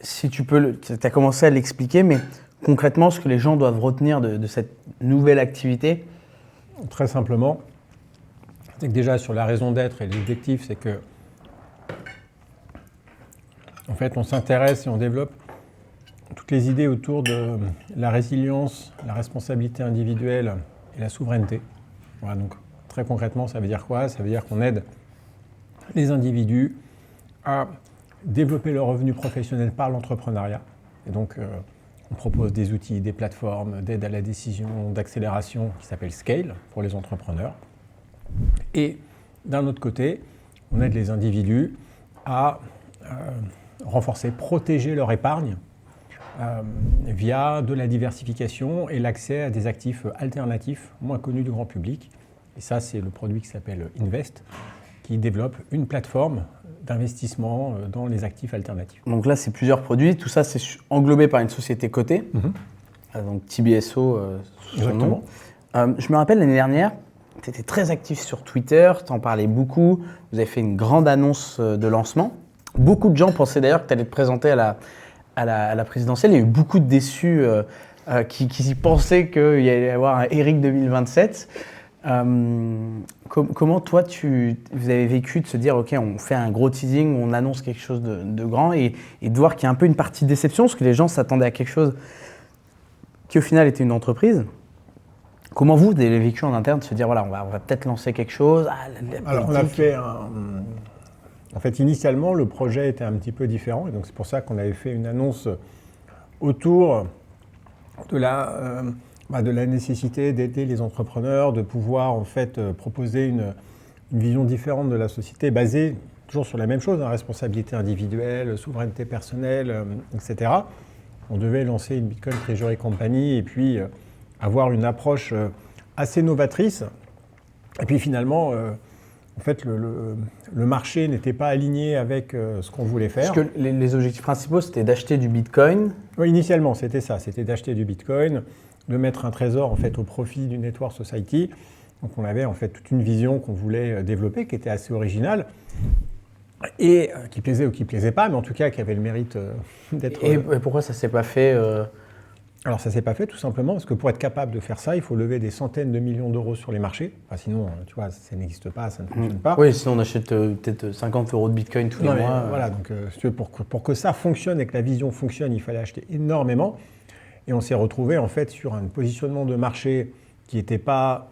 Si tu peux, tu as commencé à l'expliquer, mais concrètement, ce que les gens doivent retenir de cette nouvelle activité? Très simplement, c'est que déjà sur la raison d'être et l'objectif, c'est que en fait, on s'intéresse et on développe toutes les idées autour de la résilience, la responsabilité individuelle et la souveraineté. Voilà, donc très concrètement, ça veut dire quoi? Ça veut dire qu'on aide les individus à développer leur revenu professionnel par l'entrepreneuriat. Et donc, on propose des outils, des plateformes d'aide à la décision, d'accélération qui s'appellent Scale pour les entrepreneurs. Et d'un autre côté, on aide les individus à renforcer, protéger leur épargne via de la diversification et l'accès à des actifs alternatifs moins connus du grand public. Et ça, c'est le produit qui s'appelle Invest, qui développe une plateforme d'investissement dans les actifs alternatifs. Donc là, c'est plusieurs produits. Tout ça, c'est englobé par une société cotée, donc TBSO, sous son nom. Je me rappelle l'année dernière, tu étais très actif sur Twitter, tu en parlais beaucoup. Vous avez fait une grande annonce de lancement. Beaucoup de gens pensaient d'ailleurs que tu allais te présenter à la présidentielle. Il y a eu beaucoup de déçus qui y pensaient qu'il y allait y avoir un Éric 2027. Comment toi, vous avez vécu de se dire, OK, on fait un gros teasing, on annonce quelque chose de grand et de voir qu'il y a un peu une partie de déception, parce que les gens s'attendaient à quelque chose qui au final était une entreprise. Comment vous avez vécu en interne de se dire, voilà, on va peut-être lancer quelque chose? Alors, on a fait En fait, initialement, le projet était un petit peu différent, et donc c'est pour ça qu'on avait fait une annonce autour de la nécessité d'aider les entrepreneurs, de pouvoir en fait proposer une vision différente de la société, basée toujours sur la même chose, responsabilité individuelle, souveraineté personnelle, etc. On devait lancer une Bitcoin Treasury Company et puis avoir une approche assez novatrice. Et puis finalement, en fait, le marché n'était pas aligné avec ce qu'on voulait faire. Parce que les objectifs principaux, c'était d'acheter du Bitcoin. Oui, initialement, c'était ça. C'était d'acheter du Bitcoin, de mettre un trésor en fait au profit du Network Society. Donc on avait en fait toute une vision qu'on voulait développer, qui était assez originale et qui plaisait ou qui plaisait pas, mais en tout cas qui avait le mérite d'être. Et pourquoi ça s'est pas fait Alors ça s'est pas fait tout simplement parce que pour être capable de faire ça, il faut lever des centaines de millions d'euros sur les marchés. Enfin, sinon, tu vois, ça n'existe pas, ça ne fonctionne pas. Oui, sinon on achète peut-être 50 € de Bitcoin tous les mois. Voilà, donc pour que ça fonctionne et que la vision fonctionne, il fallait acheter énormément. Et on s'est retrouvé en fait sur un positionnement de marché qui n'était pas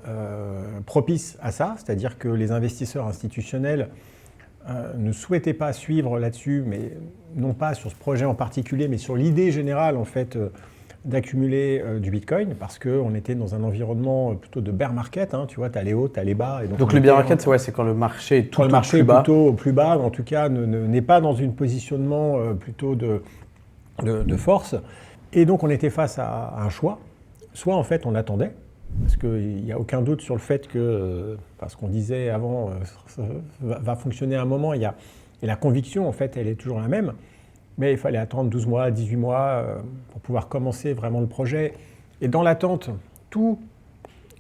propice à ça, c'est-à-dire que les investisseurs institutionnels ne souhaitaient pas suivre là-dessus, mais non pas sur ce projet en particulier, mais sur l'idée générale en fait d'accumuler du Bitcoin, parce qu'on était dans un environnement plutôt de bear market, tu vois, tu as les hauts, tu as les bas. Et donc le bear market, c'est quand le marché est tout le marché plus bas. Plutôt au plus bas, en tout cas n'est pas dans un positionnement plutôt de force. Et donc on était face à un choix. Soit en fait on attendait, parce qu'il n'y a aucun doute sur le fait que, parce qu'on disait avant, ça va fonctionner à un moment, et la conviction en fait elle est toujours la même, mais il fallait attendre 12 mois, 18 mois pour pouvoir commencer vraiment le projet. Et dans l'attente, tout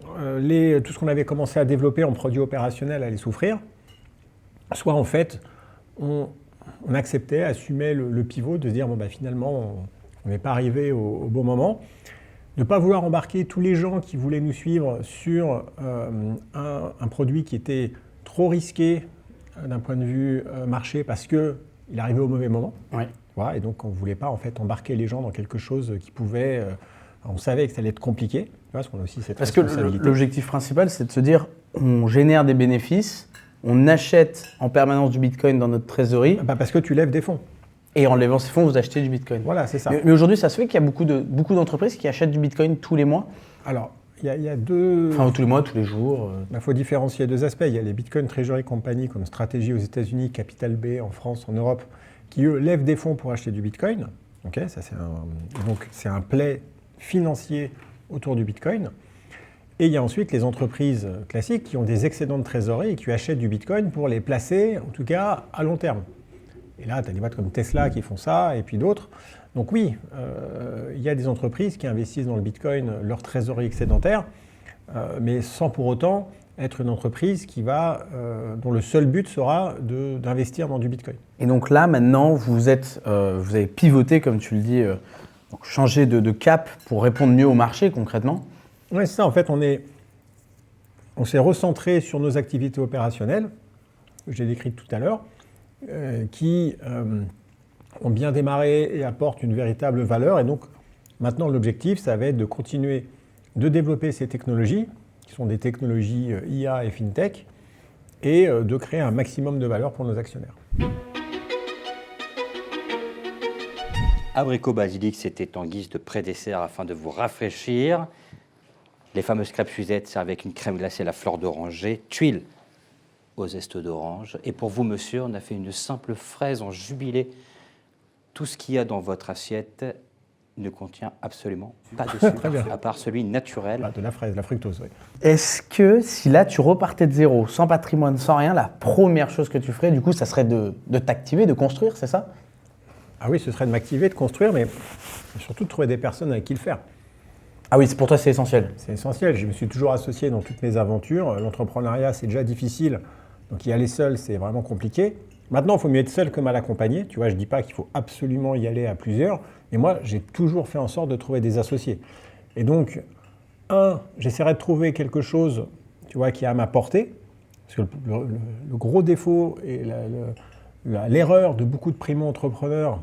ce qu'on avait commencé à développer en produit opérationnel allait souffrir. Soit en fait on acceptait, assumait le pivot de se dire finalement on n'est pas arrivé au bon moment. De ne pas vouloir embarquer tous les gens qui voulaient nous suivre sur un produit qui était trop risqué d'un point de vue marché parce qu'il arrivait au mauvais moment. Oui. Voilà, et donc on ne voulait pas en fait embarquer les gens dans quelque chose qui pouvait... on savait que ça allait être compliqué, parce qu'on a aussi cette responsabilité. Que l'objectif principal, c'est de se dire on génère des bénéfices, on achète en permanence du Bitcoin dans notre trésorerie. Parce que tu lèves des fonds. Et en levant ces fonds, vous achetez du Bitcoin. Voilà, c'est ça. Mais aujourd'hui, ça se fait qu'il y a beaucoup d'entreprises qui achètent du Bitcoin tous les mois. Alors, il y a deux... Enfin, tous les mois, tous les jours. Il faut différencier deux aspects. Il y a les Bitcoin Treasury Company comme stratégie aux États-Unis, Capital B en France, en Europe, qui eux lèvent des fonds pour acheter du Bitcoin. Okay, ça, donc c'est un play financier autour du Bitcoin. Et il y a ensuite les entreprises classiques qui ont des excédents de trésorerie et qui achètent du Bitcoin pour les placer, en tout cas, à long terme. Et là, tu as des boîtes comme Tesla qui font ça, et puis d'autres. Donc oui, il y a des entreprises qui investissent dans le Bitcoin leur trésorerie excédentaire, mais sans pour autant être une entreprise dont le seul but sera d'investir dans du Bitcoin. Et donc là, maintenant, vous avez pivoté, comme tu le dis, donc changé de cap pour répondre mieux au marché, concrètement. Oui, c'est ça. En fait, on s'est recentré sur nos activités opérationnelles, que j'ai décrites tout à l'heure, qui ont bien démarré et apportent une véritable valeur. Et donc, maintenant, l'objectif, ça va être de continuer de développer ces technologies, qui sont des technologies IA et FinTech, et de créer un maximum de valeur pour nos actionnaires. Abricot basilic, c'était en guise de pré-dessert afin de vous rafraîchir. Les fameuses crêpes Suzette servent avec une crème glacée à la fleur d'oranger, tuiles au zeste d'orange. Et pour vous, monsieur, on a fait une simple fraise en jubilé. Tout ce qu'il y a dans votre assiette ne contient absolument pas de sucre, Très bien. à part celui naturel. Ah, de la fraise, de la fructose, oui. Est-ce que si là tu repartais de zéro, sans patrimoine, sans rien, la première chose que tu ferais, du coup, ça serait de t'activer, de construire, c'est ça? Ah oui, ce serait de m'activer, de construire, mais surtout de trouver des personnes avec qui le faire. Ah oui, pour toi c'est essentiel. C'est essentiel. Je me suis toujours associé dans toutes mes aventures. L'entrepreneuriat, c'est déjà difficile. Donc y aller seul, c'est vraiment compliqué. Maintenant, il faut mieux être seul que mal accompagné. Tu vois, je ne dis pas qu'il faut absolument y aller à plusieurs. Mais moi, j'ai toujours fait en sorte de trouver des associés. Et donc, j'essaierai de trouver quelque chose, tu vois, qui est à ma portée. Parce que le gros défaut et l'erreur de beaucoup de primo-entrepreneurs,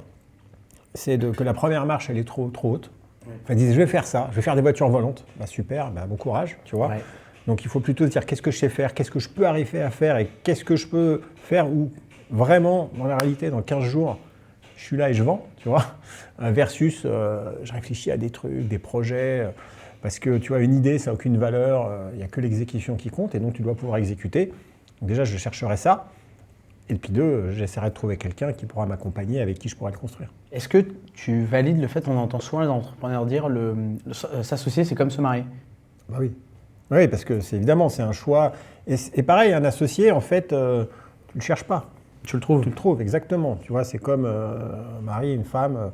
c'est que la première marche, elle est trop haute. Enfin, ils disent, je vais faire ça, je vais faire des voitures volantes. Bah, super, bon courage, tu vois. Ouais. Donc il faut plutôt se dire qu'est-ce que je sais faire, qu'est-ce que je peux arriver à faire et qu'est-ce que je peux faire où vraiment, dans la réalité, dans 15 jours, je suis là et je vends, tu vois. Versus, je réfléchis à des trucs, des projets, parce que tu vois, une idée, ça n'a aucune valeur, il n'y a que l'exécution qui compte et donc tu dois pouvoir exécuter. Donc déjà, je chercherai ça. Et puis 2, j'essaierai de trouver quelqu'un qui pourra m'accompagner, avec qui je pourrai le construire. Est-ce que tu valides le fait, on entend souvent les entrepreneurs dire s'associer, c'est comme se marier? Bah oui. Oui, parce que évidemment, c'est un choix. Et pareil, un associé, en fait, tu ne le cherches pas. Tu le trouves? Tu le trouves, exactement. Tu vois, c'est comme un mari, une femme.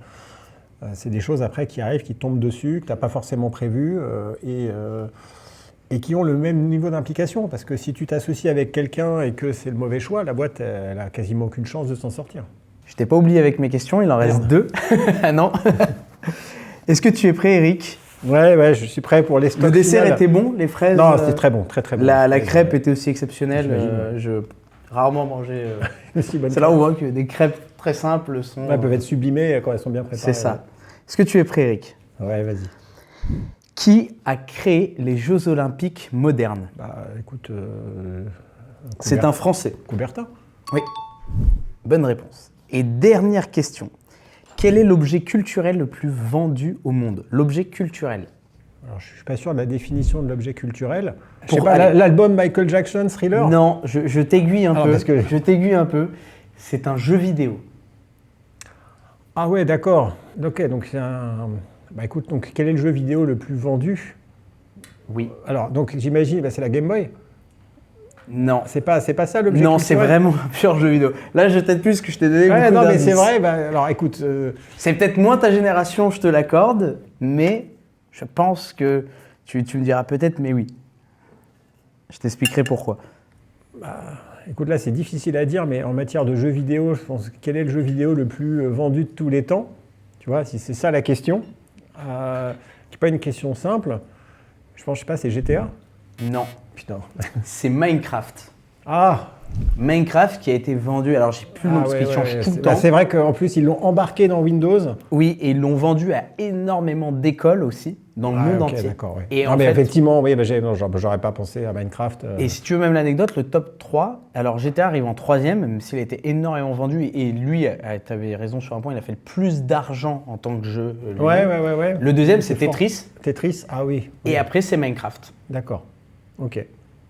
C'est des choses après qui arrivent, qui tombent dessus, que tu n'as pas forcément prévu et qui ont le même niveau d'implication. Parce que si tu t'associes avec quelqu'un et que c'est le mauvais choix, la boîte, elle n'a quasiment aucune chance de s'en sortir. Je t'ai pas oublié avec mes questions, il en reste 2. Non. Est-ce que tu es prêt, Eric? Ouais, je suis prêt pour les stocks. Le dessert finales. était bon, les fraises? Non, c'était très bon, très bon. La crêpe était aussi exceptionnelle. J'imagine. Je rarement mangé. Si bonne C'est là où on voit que des crêpes très simples sont. Elles peuvent être sublimées quand elles sont bien préparées. C'est ça. Est-ce que tu es prêt, Eric? Ouais, vas-y. Qui a créé les Jeux Olympiques modernes? Bah, écoute. C'est un Français. Coubertin. Oui. Bonne réponse. Et dernière question. Quel est l'objet culturel le plus vendu au monde? L'objet culturel. Alors, je ne suis pas sûr de la définition de l'objet culturel. Je sais Pour- pas, allez. l'album Michael Jackson, Thriller? Non, je t'aiguille un Alors, peu. parce que- Je t'aiguille un peu. C'est un jeu vidéo. Ah ouais, d'accord. Ok, donc c'est un... Bah écoute, donc quel est le jeu vidéo le plus vendu? Oui. Alors, donc j'imagine, bah, c'est la Game Boy. Non. C'est pas ça l'objet Non, c'est culturel? vraiment un pur jeu vidéo. Là, je t'aide plus que je t'ai donné Ouais, beaucoup non, mais d'indices. c'est vrai. Bah, alors écoute, C'est peut-être moins ta génération, je te l'accorde, mais je pense que tu me diras peut-être, mais oui. Je t'expliquerai pourquoi. écoute, là c'est difficile à dire, mais en matière de jeux vidéo, je pense quel est le jeu vidéo le plus vendu de tous les temps? Tu vois, si c'est ça la question, qui n'est pas une question simple, je sais pas, c'est GTA? Non, Putain. c'est Minecraft. Ah! Minecraft qui a été vendu, alors j'ai plus le nom parce qu'il change tout le temps. C'est vrai qu'en plus ils l'ont embarqué dans Windows. Oui, et ils l'ont vendu à énormément d'écoles aussi, dans le monde ok, entier. d'accord, ouais. Et non, en mais fait, effectivement, oui, j'aurais pas pensé à Minecraft. et si tu veux même l'anecdote, le top 3, alors GTA arrive en 3e, même s'il a été énormément vendu, et lui, tu avais raison sur un point, il a fait le plus d'argent en tant que jeu. lui-même. Ouais. Le deuxième, c'est fort. Tetris, Tetris, ah oui. et après, c'est Minecraft. D'accord. Ok.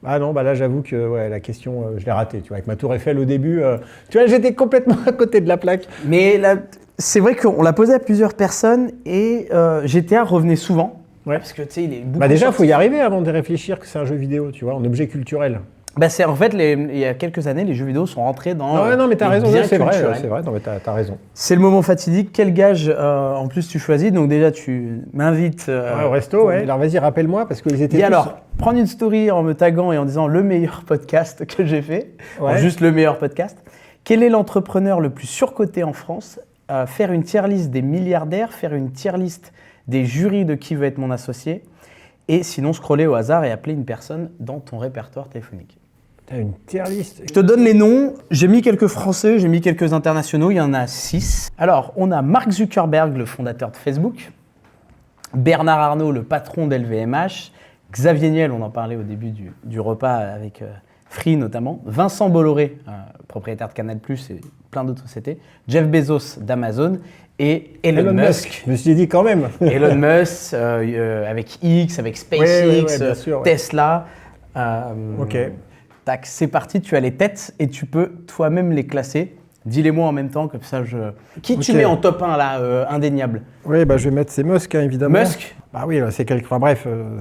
Ah non, bah là j'avoue que ouais, la question, je l'ai ratée. Tu vois, avec ma tour Eiffel au début, tu vois, j'étais complètement à côté de la plaque. Mais là, c'est vrai qu'on l'a posé à plusieurs personnes, et GTA revenait souvent. Ouais. Parce que tu sais, il est beaucoup. Bah déjà, il sorti. faut y arriver avant de réfléchir que c'est un jeu vidéo, tu vois, en objet culturel. Bah c'est en fait, il y a quelques années, les jeux vidéo sont rentrés dans. Ah ouais, non, mais t'as les raison, biens ouais, c'est culturels. vrai, non, mais t'as raison. C'est le moment fatidique. Quel gage en plus tu choisis? Donc déjà, tu m'invites. Ouais, au resto, ouais. Alors vas-y, rappelle-moi, parce qu'ils étaient Dis tous... alors, prendre une story en me taguant et en disant le meilleur podcast que j'ai fait, Ouais. juste le meilleur podcast. Quel est l'entrepreneur le plus surcoté en France? Faire une tier list des milliardaires, faire une tier list des jurys de qui veut être mon associé, et sinon scroller au hasard et appeler une personne dans ton répertoire téléphonique. T'as une tier list. Je te donne les noms. J'ai mis quelques Français, j'ai mis quelques internationaux. Il y en a 6. Alors, on a Mark Zuckerberg, le fondateur de Facebook. Bernard Arnault, le patron d'LVMH. Xavier Niel, on en parlait au début du repas avec Free notamment. Vincent Bolloré, propriétaire de Canal+, et plein d'autres sociétés. Jeff Bezos d'Amazon. Et Elon Musk. Je me suis dit quand même. Elon Musk avec X, avec SpaceX, Ouais, bien sûr, ouais. Tesla. Ok. Tac, c'est parti, tu as les têtes et tu peux toi-même les classer. Dis-les-moi en même temps, comme ça Qui tu Ok. mets en top 1 là, indéniable? Oui, bah, je vais mettre c'est Musk, hein, évidemment. Musk? Bah oui, c'est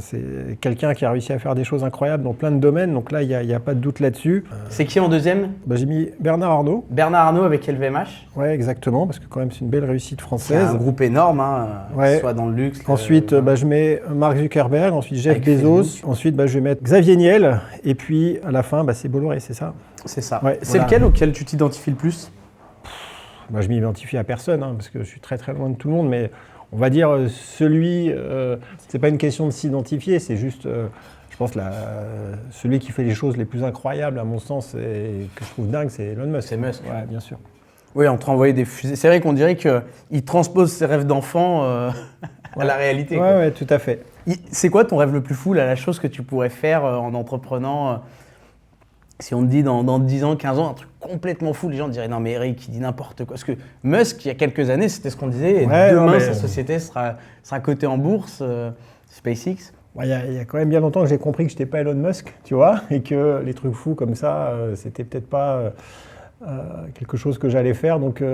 c'est quelqu'un qui a réussi à faire des choses incroyables dans plein de domaines, donc là, il n'y a pas de doute là-dessus. C'est qui en deuxième? Bah, j'ai mis Bernard Arnault. Bernard Arnault avec LVMH. Ouais, exactement, parce que quand même, c'est une belle réussite C'est française. un groupe énorme, hein, Ouais. soit dans le luxe. Ensuite, bah, je mets Mark Zuckerberg, ensuite Jeff Avec Bezos, Facebook. ensuite bah, je vais mettre Xavier Niel, et puis à la fin, bah, c'est Bolloré, c'est ça? c'est ça. Ouais, C'est voilà. lequel auquel tu t'identifies le plus? Bah, je m'identifie à personne, hein, parce que je suis très très loin de tout le monde, mais on va dire c'est pas une question de s'identifier, c'est juste, je pense, celui qui fait les choses les plus incroyables, à mon sens, et que je trouve dingue, c'est Elon Musk. C'est Musk. Ouais, bien sûr. Oui, on te renvoyait des fusées. C'est vrai qu'on dirait qu'il transpose ses rêves d'enfant à la réalité. quoi. Ouais, tout à fait. C'est quoi ton rêve le plus fou, là, la chose que tu pourrais faire en entreprenant si on te dit dans 10 ans, 15 ans, un truc complètement fou, les gens diraient non mais Eric, il dit n'importe quoi. Parce que Musk, il y a quelques années, c'était ce qu'on disait, et Ouais, demain non, mais- sa société sera cotée en bourse, SpaceX. Il y a quand même bien longtemps que j'ai compris que je n'étais pas Elon Musk, tu vois, et que les trucs fous comme ça, c'était peut-être pas quelque chose que j'allais faire, donc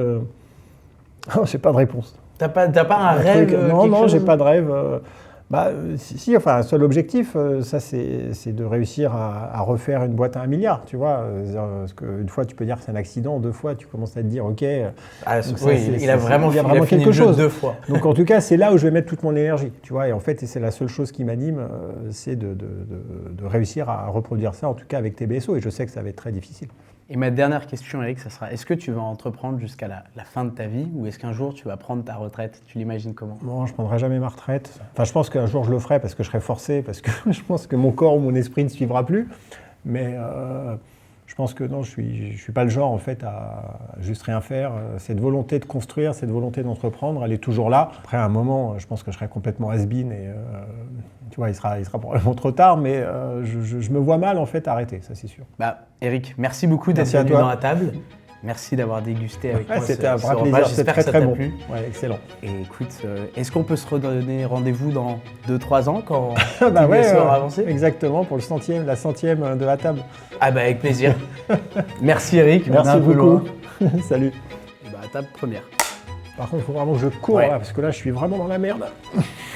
j'ai pas de réponse. T'as pas un rêve Non, quelque non, chose j'ai pas de rêve. Si, enfin, un seul objectif, ça c'est de réussir à refaire une boîte à 1 milliard, tu vois. Parce qu'une fois, tu peux dire que c'est un accident, 2 fois, tu commences à te dire, ok. Ah, donc oui, ça, il a vraiment il y a fini quelque le jeu chose. 2 fois. Donc en tout cas, c'est là où je vais mettre toute mon énergie, tu vois. Et en fait, c'est la seule chose qui m'anime, c'est de réussir à reproduire ça, en tout cas avec TBSO. Et je sais que ça va être très difficile. Et ma dernière question, Eric, ça sera, est-ce que tu vas entreprendre jusqu'à la fin de ta vie ou est-ce qu'un jour tu vas prendre ta retraite? Tu l'imagines comment? Non, je ne prendrai jamais ma retraite. Enfin, je pense qu'un jour je le ferai parce que je serai forcé, parce que je pense que mon corps ou mon esprit ne suivra plus. Mais je pense que non, je suis pas le genre en fait à juste rien faire. Cette volonté de construire, cette volonté d'entreprendre, elle est toujours là. Après, à un moment, je pense que je serai complètement has-been et tu vois, il sera probablement trop tard, mais je me vois mal en fait arrêter, ça c'est sûr. Bah, Eric, merci beaucoup d'être Merci à venu toi. dans la table. Merci d'avoir dégusté avec moi C'était un ce vrai repas. plaisir, c'était J'espère très que ça très t'a bon. plu. Ouais, excellent. Et écoute, est-ce qu'on peut se redonner rendez-vous dans 2-3 ans quand Bah ouais, TBSO aura avancé? exactement, pour la 100e de la table. Ah bah avec plaisir. Merci Eric. On est Merci un peu beaucoup. loin. Salut. Et bah table première. Par contre, il faut vraiment que je cours Ouais. là, parce que là, je suis vraiment dans la merde.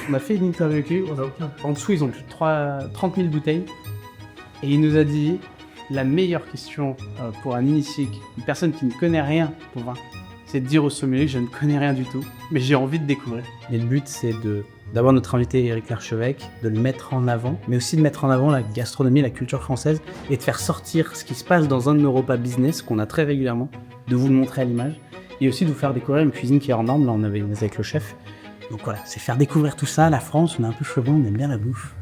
On a fait une interview avec lui, on a aucun. En dessous, ils ont plus de 30 000 bouteilles. Et il nous a dit la meilleure question pour un initié, une personne qui ne connaît rien au vin, c'est de dire au sommelier je ne connais rien du tout, mais j'ai envie de découvrir. Et le but, c'est d'avoir notre invité Eric Larchevêque, de le mettre en avant, mais aussi de mettre en avant la gastronomie, la culture française, et de faire sortir ce qui se passe dans un de nos repas business qu'on a très régulièrement, de vous le montrer à l'image, et aussi de vous faire découvrir une cuisine qui est hors norme. Là, on avait avec le chef. Donc voilà, c'est faire découvrir tout ça. La France, on est un peu chauvin, on aime bien la bouffe.